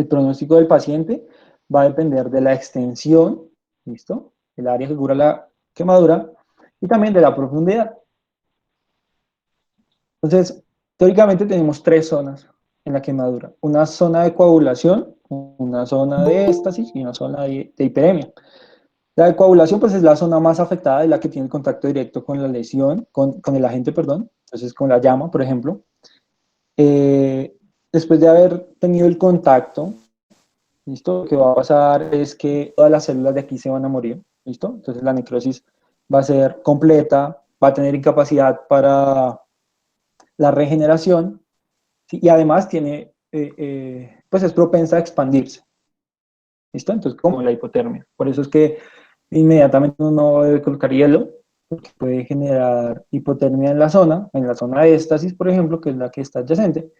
pronóstico del paciente va a depender de la extensión, ¿listo? El área que cubra la quemadura y también de la profundidad. Entonces, teóricamente tenemos 3 zonas en la quemadura. Una zona de coagulación, una zona de éstasis y una zona de hiperemia. La de coagulación, pues es la zona más afectada, es la que tiene el contacto directo con la lesión, con el agente, perdón, entonces con la llama, por ejemplo. Eh, Después de haber tenido el contacto, ¿listo? Lo que va a pasar es que todas las células de aquí se van a morir, ¿listo? Entonces la necrosis va a ser completa, va a tener incapacidad para la regeneración, ¿sí? Y además tiene, pues es propensa a expandirse, ¿listo? Entonces como la hipotermia. Por eso es que inmediatamente uno debe colocar hielo, porque puede generar hipotermia en la zona de éstasis, por ejemplo, que es la que está adyacente,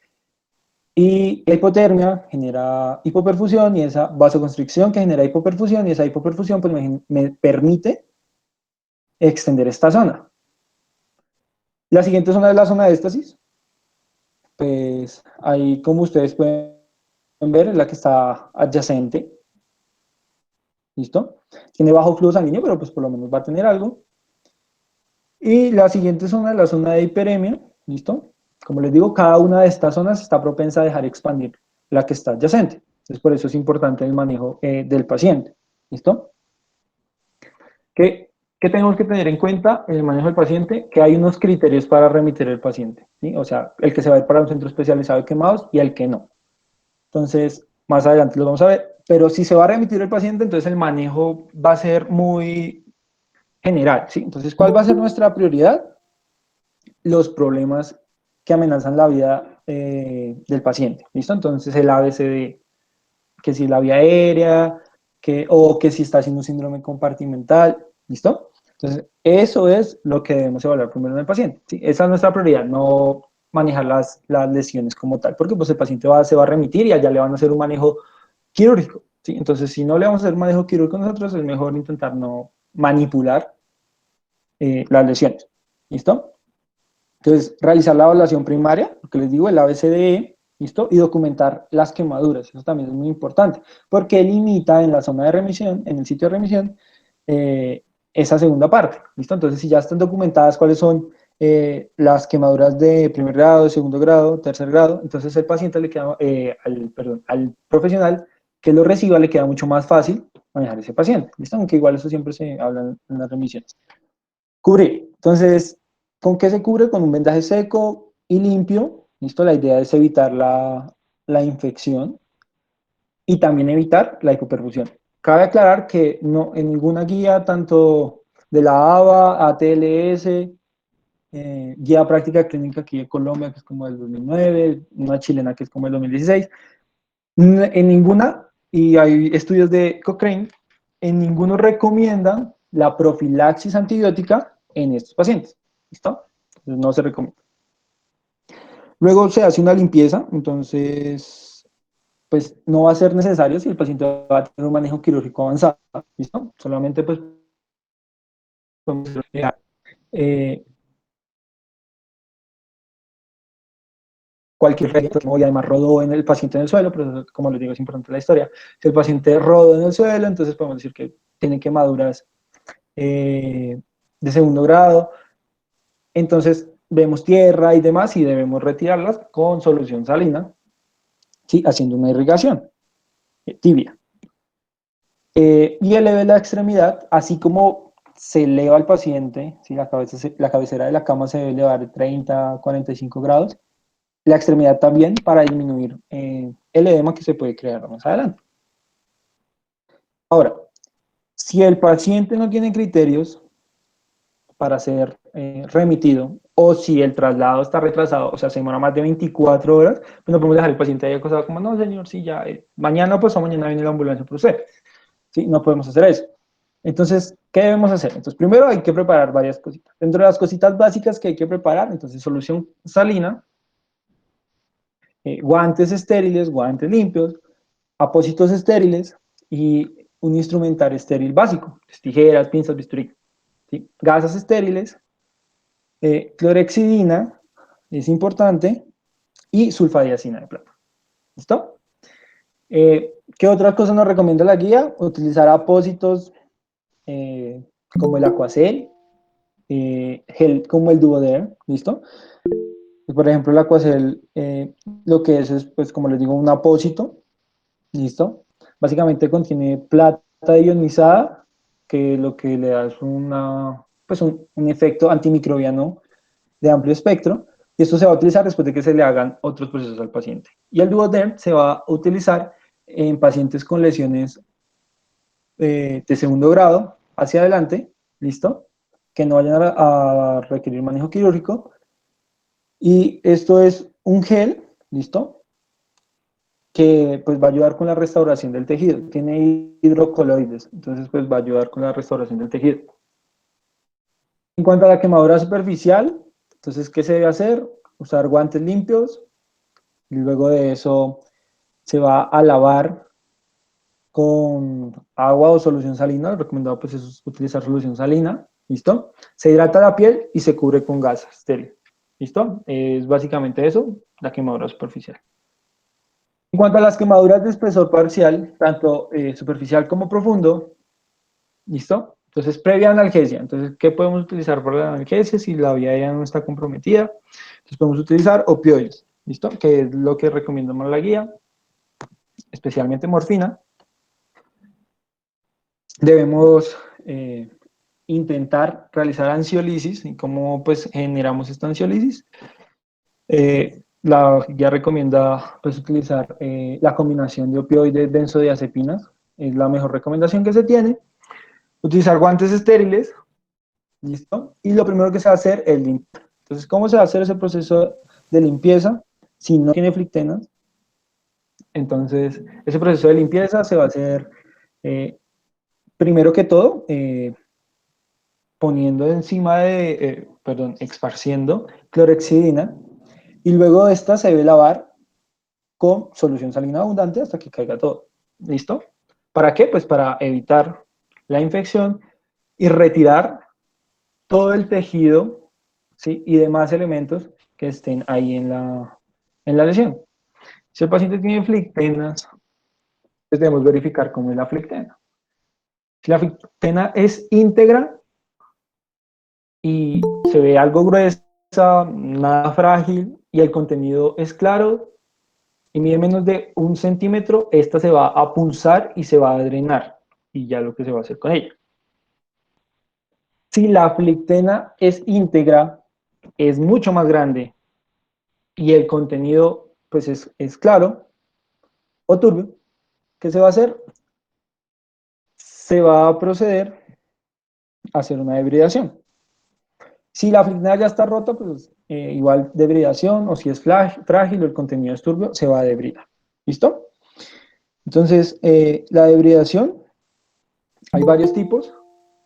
Y la hipotermia genera hipoperfusión y esa vasoconstricción que genera hipoperfusión y esa hipoperfusión pues me permite extender esta zona. La siguiente zona es la zona de éstasis. Pues ahí, como ustedes pueden ver, es la que está adyacente. ¿Listo? Tiene bajo flujo sanguíneo, pero pues por lo menos va a tener algo. Y la siguiente zona es la zona de hiperemia. ¿Listo? Como les digo, cada una de estas zonas está propensa a dejar expandir la que está adyacente. Entonces, por eso es importante el manejo del paciente. ¿Listo? ¿Qué, ¿Qué tenemos que tener en cuenta en el manejo del paciente? Que hay unos criterios para remitir el paciente. ¿Sí? O sea, el que se va a ir para un centro especializado de quemados y el que no. Entonces, más adelante lo vamos a ver. Pero si se va a remitir el paciente, entonces el manejo va a ser muy general. ¿Sí? Entonces, ¿cuál va a ser nuestra prioridad? Los problemas que amenazan la vida del paciente. ¿Listo? Entonces, el ABCD, que si la vía aérea, o que si está haciendo un síndrome compartimental. ¿Listo? Entonces, eso es lo que debemos evaluar primero en el paciente. ¿Sí? Esa es nuestra prioridad, no manejar las lesiones como tal, porque pues el paciente se va a remitir y allá le van a hacer un manejo quirúrgico. ¿Sí? Entonces, si no le vamos a hacer manejo quirúrgico nosotros, es mejor intentar no manipular las lesiones. ¿Listo? Entonces, realizar la evaluación primaria, lo que les digo, el ABCDE, ¿listo? Y documentar las quemaduras, eso también es muy importante, porque limita en la zona de remisión, en el sitio de remisión, esa segunda parte, ¿listo? Entonces, si ya están documentadas cuáles son las quemaduras de primer grado, segundo grado, tercer grado, entonces el paciente le queda, al profesional que lo reciba le queda mucho más fácil manejar ese paciente, ¿listo? Aunque igual eso siempre se habla en las remisiones. Cubrir. Entonces, ¿con qué se cubre? Con un vendaje seco y limpio. ¿Listo? La idea es evitar la infección y también evitar la hipoperfusión. Cabe aclarar que no, en ninguna guía, tanto de la ABA, ATLS, guía práctica clínica aquí de Colombia, que es como del 2009, una chilena que es como del 2016, en ninguna, y hay estudios de Cochrane, en ninguno recomiendan la profilaxis antibiótica en estos pacientes. ¿Listo? Entonces no se recomienda. Luego se hace una limpieza, entonces, pues no va a ser necesario si el paciente va a tener un manejo quirúrgico avanzado. ¿Listo? Solamente, pues, eh, cualquier regla, y además rodó en el paciente en el suelo, pero como les digo, es importante la historia. Si el paciente rodó en el suelo, entonces podemos decir que tiene quemaduras de segundo grado. Entonces vemos tierra y demás y debemos retirarlas con solución salina, ¿sí? Haciendo una irrigación tibia. Y eleve la extremidad, así como se eleva el paciente, ¿sí? La cabecera de la cama se debe elevar 30, 45 grados, la extremidad también para disminuir el edema que se puede crear más adelante. Ahora, si el paciente no tiene criterios para ser remitido, o si el traslado está retrasado, o sea, se demora más de 24 horas, pues no podemos dejar al paciente ahí acostado como, no, señor, sí, ya, mañana, pues, o mañana viene la ambulancia por usted. ¿Sí? No podemos hacer eso. Entonces, ¿qué debemos hacer? Entonces, primero hay que preparar varias cositas. Dentro de las cositas básicas que hay que preparar, entonces, solución salina, guantes estériles, guantes limpios, apósitos estériles y un instrumentario estéril básico, tijeras, pinzas, bisturí. ¿Sí? Gasas estériles, clorexidina, es importante, y sulfadiazina de plata. ¿Listo? ¿Qué otras cosas nos recomienda la guía? Utilizar apósitos como el Aquacel, gel como el Duoderm, ¿listo? Por ejemplo, el Aquacel, lo que es, pues, como les digo, un apósito, ¿listo? Básicamente contiene plata ionizada, que lo que le da es pues un efecto antimicrobiano de amplio espectro, y esto se va a utilizar después de que se le hagan otros procesos al paciente. Y el Duoderm se va a utilizar en pacientes con lesiones de segundo grado hacia adelante, ¿listo? Que no vayan a requerir manejo quirúrgico. Y esto es un gel, ¿listo? Que pues va a ayudar con la restauración del tejido. Tiene hidrocoloides, entonces pues va a ayudar con la restauración del tejido. En cuanto a la quemadura superficial, entonces, ¿qué se debe hacer? Usar guantes limpios, y luego de eso se va a lavar con agua o solución salina. Lo recomendado pues es utilizar solución salina, ¿listo? Se hidrata la piel y se cubre con gas estéril, ¿listo? Es básicamente eso, la quemadura superficial. En cuanto a las quemaduras de espesor parcial, tanto superficial como profundo, ¿listo? Entonces, previa analgesia. Entonces, ¿qué podemos utilizar para la analgesia si la vía ya no está comprometida? Entonces, podemos utilizar opioides, ¿listo? Que es lo que recomendamos la guía, especialmente morfina. Debemos intentar realizar ansiolisis. ¿Y cómo pues generamos esta ansiolisis? La guía recomienda pues utilizar la combinación de opioides benzodiazepinas. Es la mejor recomendación que se tiene. Utilizar guantes estériles, ¿listo? Y lo primero que se va a hacer es limpiar. Entonces, ¿cómo se va a hacer ese proceso de limpieza si no tiene flictenas? Entonces, ese proceso de limpieza se va a hacer, primero que todo, poniendo encima perdón, esparciendo clorexidina, y luego de esta se debe lavar con solución salina abundante hasta que caiga todo. ¿Listo? ¿Para qué? Pues para evitar la infección y retirar todo el tejido, ¿sí? Y demás elementos que estén ahí en la lesión. Si el paciente tiene flictenas, pues debemos verificar cómo es la flictena. Si la flictena es íntegra y se ve algo gruesa, nada frágil y el contenido es claro y mide menos de 1 centímetro, esta se va a punzar y se va a drenar y ya lo que se va a hacer con ella. Si la flictena es íntegra, es mucho más grande y el contenido pues es claro o turbio, ¿qué se va a hacer? Se va a proceder a hacer una debridación. Si la flictena ya está rota, pues igual debridación, o si es frágil o el contenido es turbio, se va a debridar. ¿Listo? Entonces, la debridación, hay varios tipos.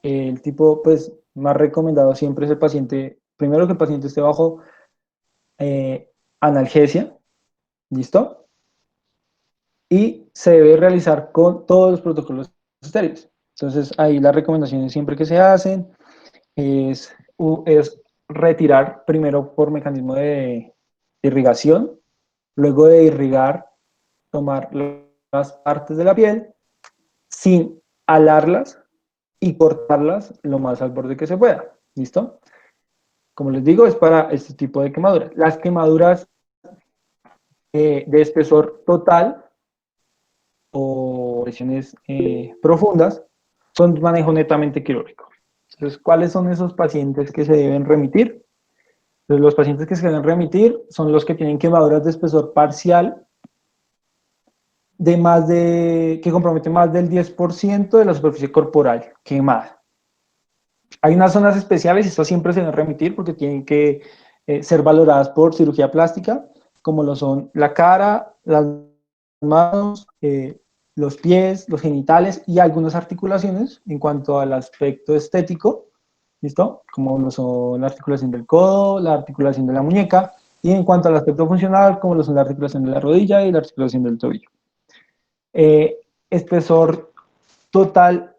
El tipo pues más recomendado siempre es el paciente, primero que el paciente esté bajo eh, analgesia, ¿listo? Y se debe realizar con todos los protocolos estériles. Entonces, ahí las recomendaciones siempre que se hacen es retirar primero por mecanismo de irrigación, luego de irrigar, tomar las partes de la piel sin alarlas y cortarlas lo más al borde que se pueda. ¿Listo? Como les digo, es para este tipo de quemaduras. Las quemaduras de espesor total o lesiones profundas son manejo netamente quirúrgico. Entonces, ¿cuáles son esos pacientes que se deben remitir? Entonces, los pacientes que se deben remitir son los que tienen quemaduras de espesor parcial que comprometen más del 10% de la superficie corporal quemada. Hay unas zonas especiales y estas siempre se deben remitir porque tienen que ser valoradas por cirugía plástica, como lo son la cara, las manos, los pies, los genitales y algunas articulaciones en cuanto al aspecto estético, ¿listo? Como lo son la articulación del codo, la articulación de la muñeca, y en cuanto al aspecto funcional, como lo son la articulación de la rodilla y la articulación del tobillo. Espesor total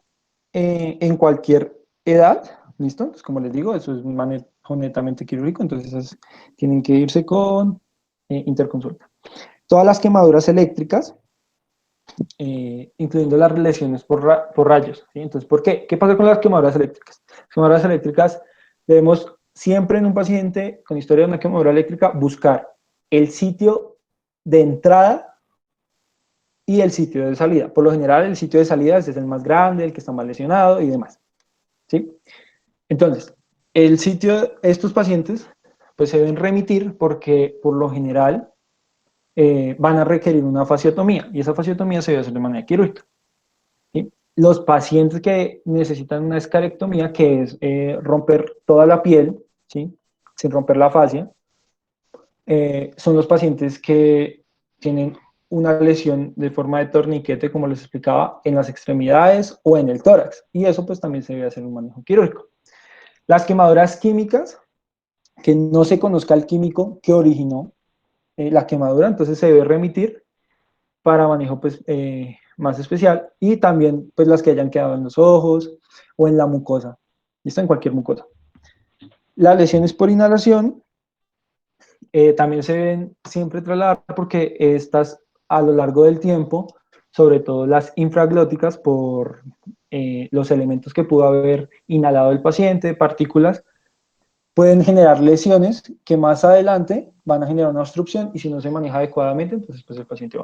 en cualquier edad, ¿listo? Entonces, como les digo, eso es un manejo netamente quirúrgico, entonces tienen que irse con interconsulta. Todas las quemaduras eléctricas, incluyendo las lesiones por rayos, ¿sí? Entonces, ¿por qué? ¿Qué pasa con las quemaduras eléctricas? Las quemaduras eléctricas debemos siempre en un paciente con historia de una quemadura eléctrica buscar el sitio de entrada y el sitio de salida. Por lo general, el sitio de salida es el más grande, el que está más lesionado y demás. ¿Sí? Entonces, estos pacientes pues se deben remitir porque por lo general van a requerir una fasciotomía y esa fasciotomía se debe hacer de manera quirúrgica. ¿Sí? Los pacientes que necesitan una escarectomía, que es romper toda la piel, ¿sí? Sin romper la fascia, son los pacientes que tienen una lesión de forma de torniquete, como les explicaba, en las extremidades o en el tórax. Y eso pues también se debe hacer un manejo quirúrgico. Las quemaduras químicas, que no se conozca el químico que originó, la quemadura, entonces se debe remitir para manejo pues, más especial y también pues, las que hayan quedado en los ojos o en la mucosa, ¿listo? En cualquier mucosa. Las lesiones por inhalación también se deben siempre trasladar porque estas a lo largo del tiempo, sobre todo las infraglóticas por los elementos que pudo haber inhalado el paciente, partículas, pueden generar lesiones que más adelante van a generar una obstrucción y si no se maneja adecuadamente, entonces pues el paciente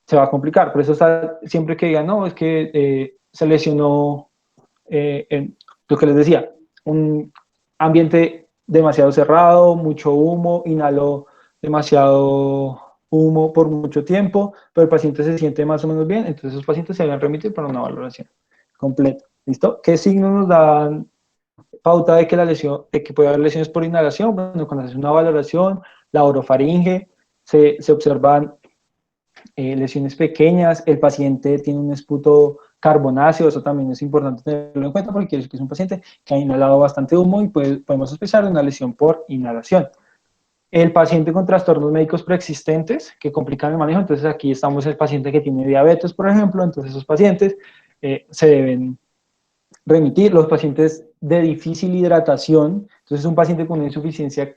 se va a complicar. Por eso está, siempre que digan, no, es que se lesionó, lo que les decía, un ambiente demasiado cerrado, mucho humo, inhaló demasiado humo por mucho tiempo, pero el paciente se siente más o menos bien, entonces esos pacientes se deben remitir para una valoración completa. ¿Listo? ¿Qué signos nos dan pauta de que la lesión, de que puede haber lesiones por inhalación? Bueno, cuando se hace una valoración, la orofaringe, se observan lesiones pequeñas, el paciente tiene un esputo carbonáceo, eso también es importante tenerlo en cuenta porque quiere decir que es un paciente que ha inhalado bastante humo y podemos sospechar una lesión por inhalación. El paciente con trastornos médicos preexistentes que complican el manejo, entonces aquí estamos el paciente que tiene diabetes, por ejemplo, entonces esos pacientes se deben remitir, los pacientes de difícil hidratación, entonces un paciente con una insuficiencia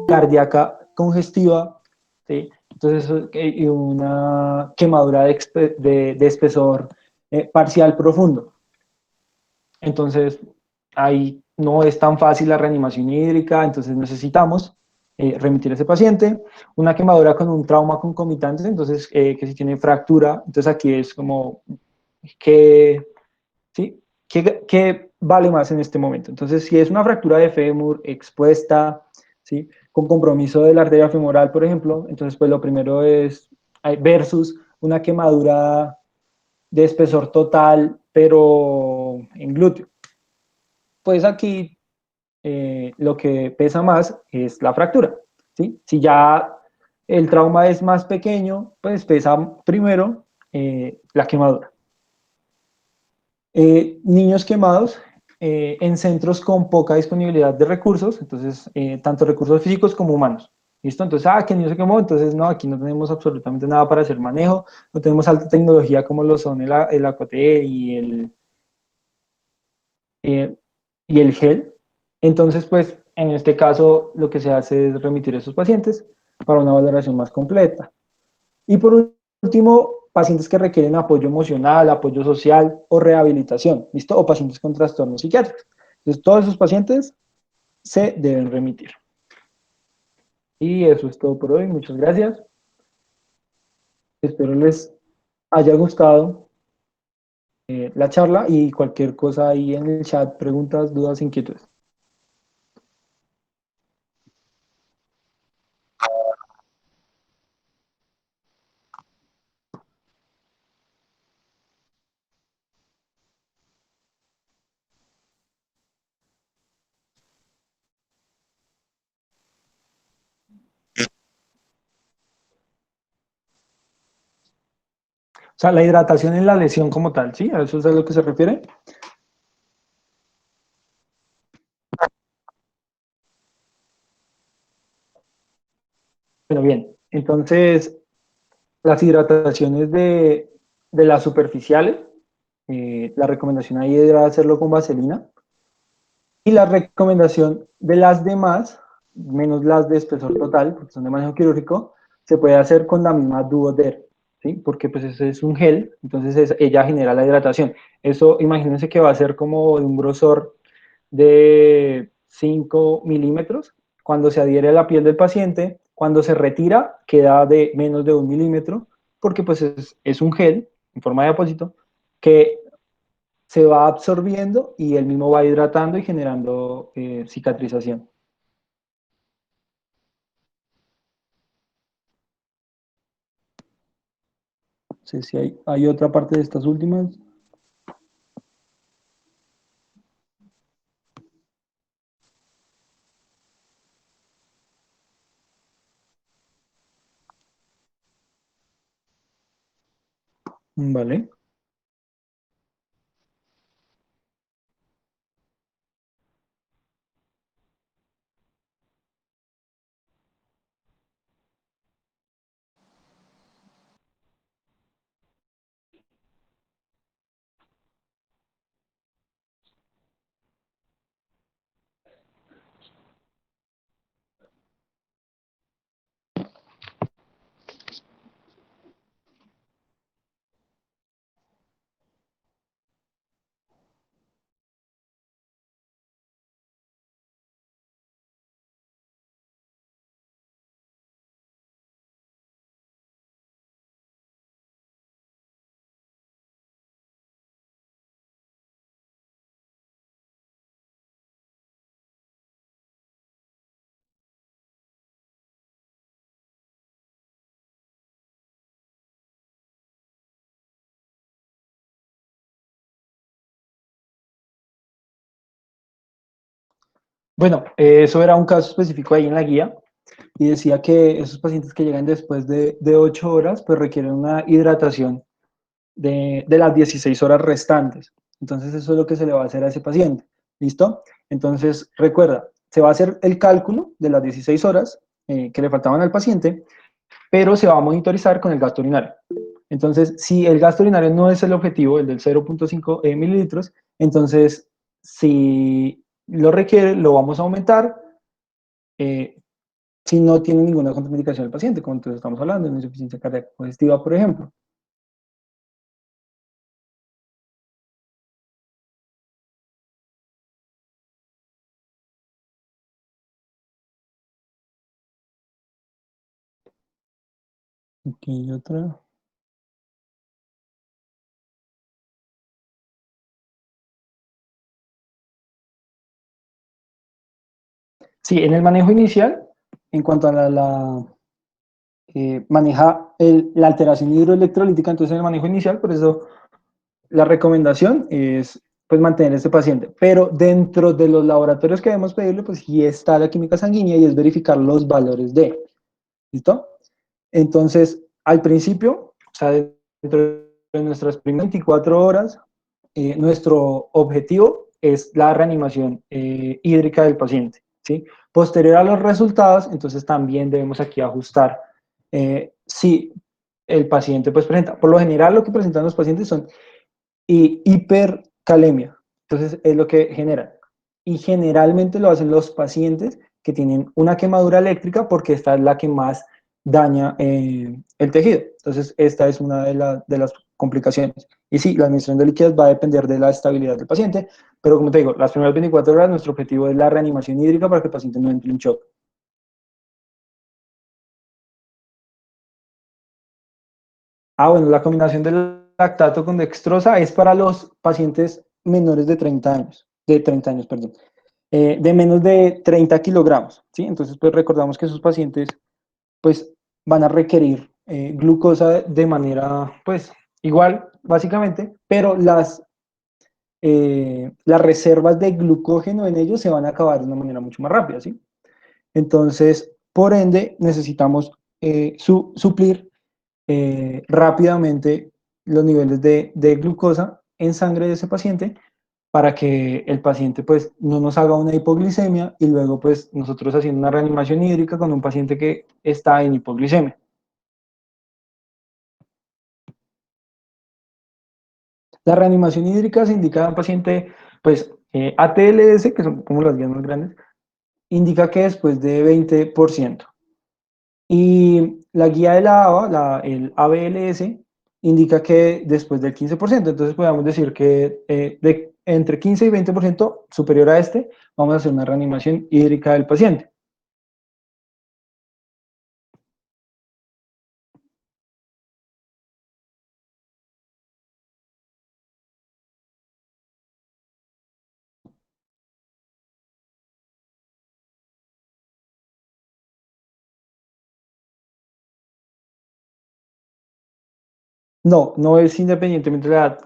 cardíaca congestiva, ¿sí? Entonces y una quemadura de espesor parcial profundo. Entonces ahí no es tan fácil la reanimación hídrica, entonces necesitamos remitir a ese paciente. Una quemadura con un trauma concomitante, entonces que si tiene fractura, entonces aquí es como que ¿sí? ¿Qué vale más en este momento? Entonces, si es una fractura de fémur expuesta, ¿sí? Con compromiso de la arteria femoral, por ejemplo, entonces, pues lo primero es versus una quemadura de espesor total, pero en glúteo. Pues aquí lo que pesa más es la fractura, ¿sí? Si ya el trauma es más pequeño, pues pesa primero la quemadura. Niños quemados en centros con poca disponibilidad de recursos, entonces, tanto recursos físicos como humanos. ¿Listo? Entonces, que el niño se quemó, entonces no, aquí no tenemos absolutamente nada para hacer manejo, no tenemos alta tecnología como lo son el ACOT eh, y el GEL. Entonces, pues, en este caso, lo que se hace es remitir a esos pacientes para una valoración más completa. Y por último, pacientes que requieren apoyo emocional, apoyo social o rehabilitación, ¿listo? O pacientes con trastornos psiquiátricos. Entonces, todos esos pacientes se deben remitir. Y eso es todo por hoy. Muchas gracias. Espero les haya gustado la charla y cualquier cosa ahí en el chat, preguntas, dudas, inquietudes. O sea, la hidratación en la lesión como tal, ¿sí? ¿A eso es a lo que se refiere? Bueno, bien. Entonces, las hidrataciones de las superficiales, la recomendación ahí era hacerlo con vaselina. Y la recomendación de las demás, menos las de espesor total, porque son de manejo quirúrgico, se puede hacer con la misma Duoder, ¿sí? Porque pues ese es un gel, entonces ella genera la hidratación. Eso, imagínense que va a ser como de un grosor de 5 milímetros. Cuando se adhiere a la piel del paciente, cuando se retira, queda de menos de 1 milímetro, porque pues es un gel en forma de apósito que se va absorbiendo y él mismo va hidratando y generando cicatrización. No sé si hay otra parte de estas últimas. Vale. Bueno, eso era un caso específico ahí en la guía y decía que esos pacientes que llegan después de 8 horas, pues requieren una hidratación de las 16 horas restantes. Entonces eso es lo que se le va a hacer a ese paciente. ¿Listo? Entonces recuerda, se va a hacer el cálculo de las 16 horas que le faltaban al paciente, pero se va a monitorizar con el gasto urinario. Entonces, si el gasto urinario no es el objetivo, el del 0,5 mililitros, entonces si lo requiere, lo vamos a aumentar. Eh, si no tiene ninguna contraindicación del paciente, como entonces estamos hablando de insuficiencia cardíaca congestiva, por ejemplo. Aquí otra. Sí, en el manejo inicial, en cuanto a maneja la alteración hidroelectrolítica, entonces en el manejo inicial, por eso la recomendación es pues mantener a este paciente. Pero dentro de los laboratorios que debemos pedirle, pues sí está la química sanguínea y es verificar los valores de, ¿listo? Entonces, al principio, o sea, dentro de nuestras primeras 24 horas, nuestro objetivo es la reanimación hídrica del paciente, ¿sí? Posterior a los resultados, entonces también debemos aquí ajustar si el paciente pues presenta, por lo general lo que presentan los pacientes son hipercalemia, entonces es lo que genera. Y generalmente lo hacen los pacientes que tienen una quemadura eléctrica porque esta es la que más daña el tejido. Entonces, esta es una de las complicaciones. Y sí, la administración de líquidos va a depender de la estabilidad del paciente, pero como te digo, las primeras 24 horas nuestro objetivo es la reanimación hídrica para que el paciente no entre en shock. Ah, bueno, la combinación del lactato con dextrosa es para los pacientes menores de 30 años, de 30 años, perdón, de menos de 30 kilogramos, ¿sí? Entonces, pues recordamos que esos pacientes, pues, van a requerir glucosa de manera, pues, igual, básicamente, pero las reservas de glucógeno en ellos se van a acabar de una manera mucho más rápida, ¿sí? Entonces, por ende, necesitamos suplir rápidamente los niveles de glucosa en sangre de ese paciente para que el paciente pues no nos haga una hipoglicemia y luego pues nosotros haciendo una reanimación hídrica con un paciente que está en hipoglicemia. La reanimación hídrica se indica a un paciente pues ATLS, que son como las guías más grandes, indica que después de 20%. Y la guía de la ABA, el ABLS, indica que después del 15%, entonces podemos decir que entre 15 y 20% superior a este, vamos a hacer una reanimación hídrica del paciente. No, no es independientemente de la edad.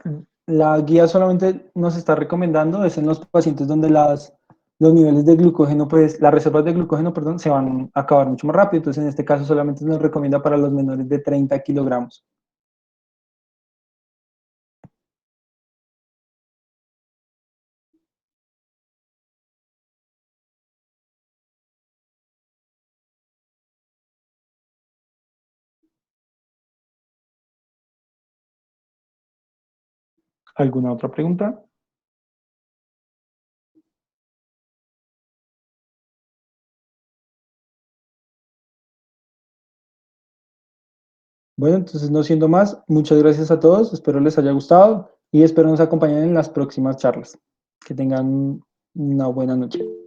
La guía solamente nos está recomendando es en los pacientes donde los niveles de glucógeno, pues las reservas de glucógeno, perdón, se van a acabar mucho más rápido. Entonces, en este caso solamente nos recomienda para los menores de 30 kilogramos. ¿Alguna otra pregunta? Bueno, entonces no siendo más, muchas gracias a todos, espero les haya gustado y espero nos acompañen en las próximas charlas. Que tengan una buena noche.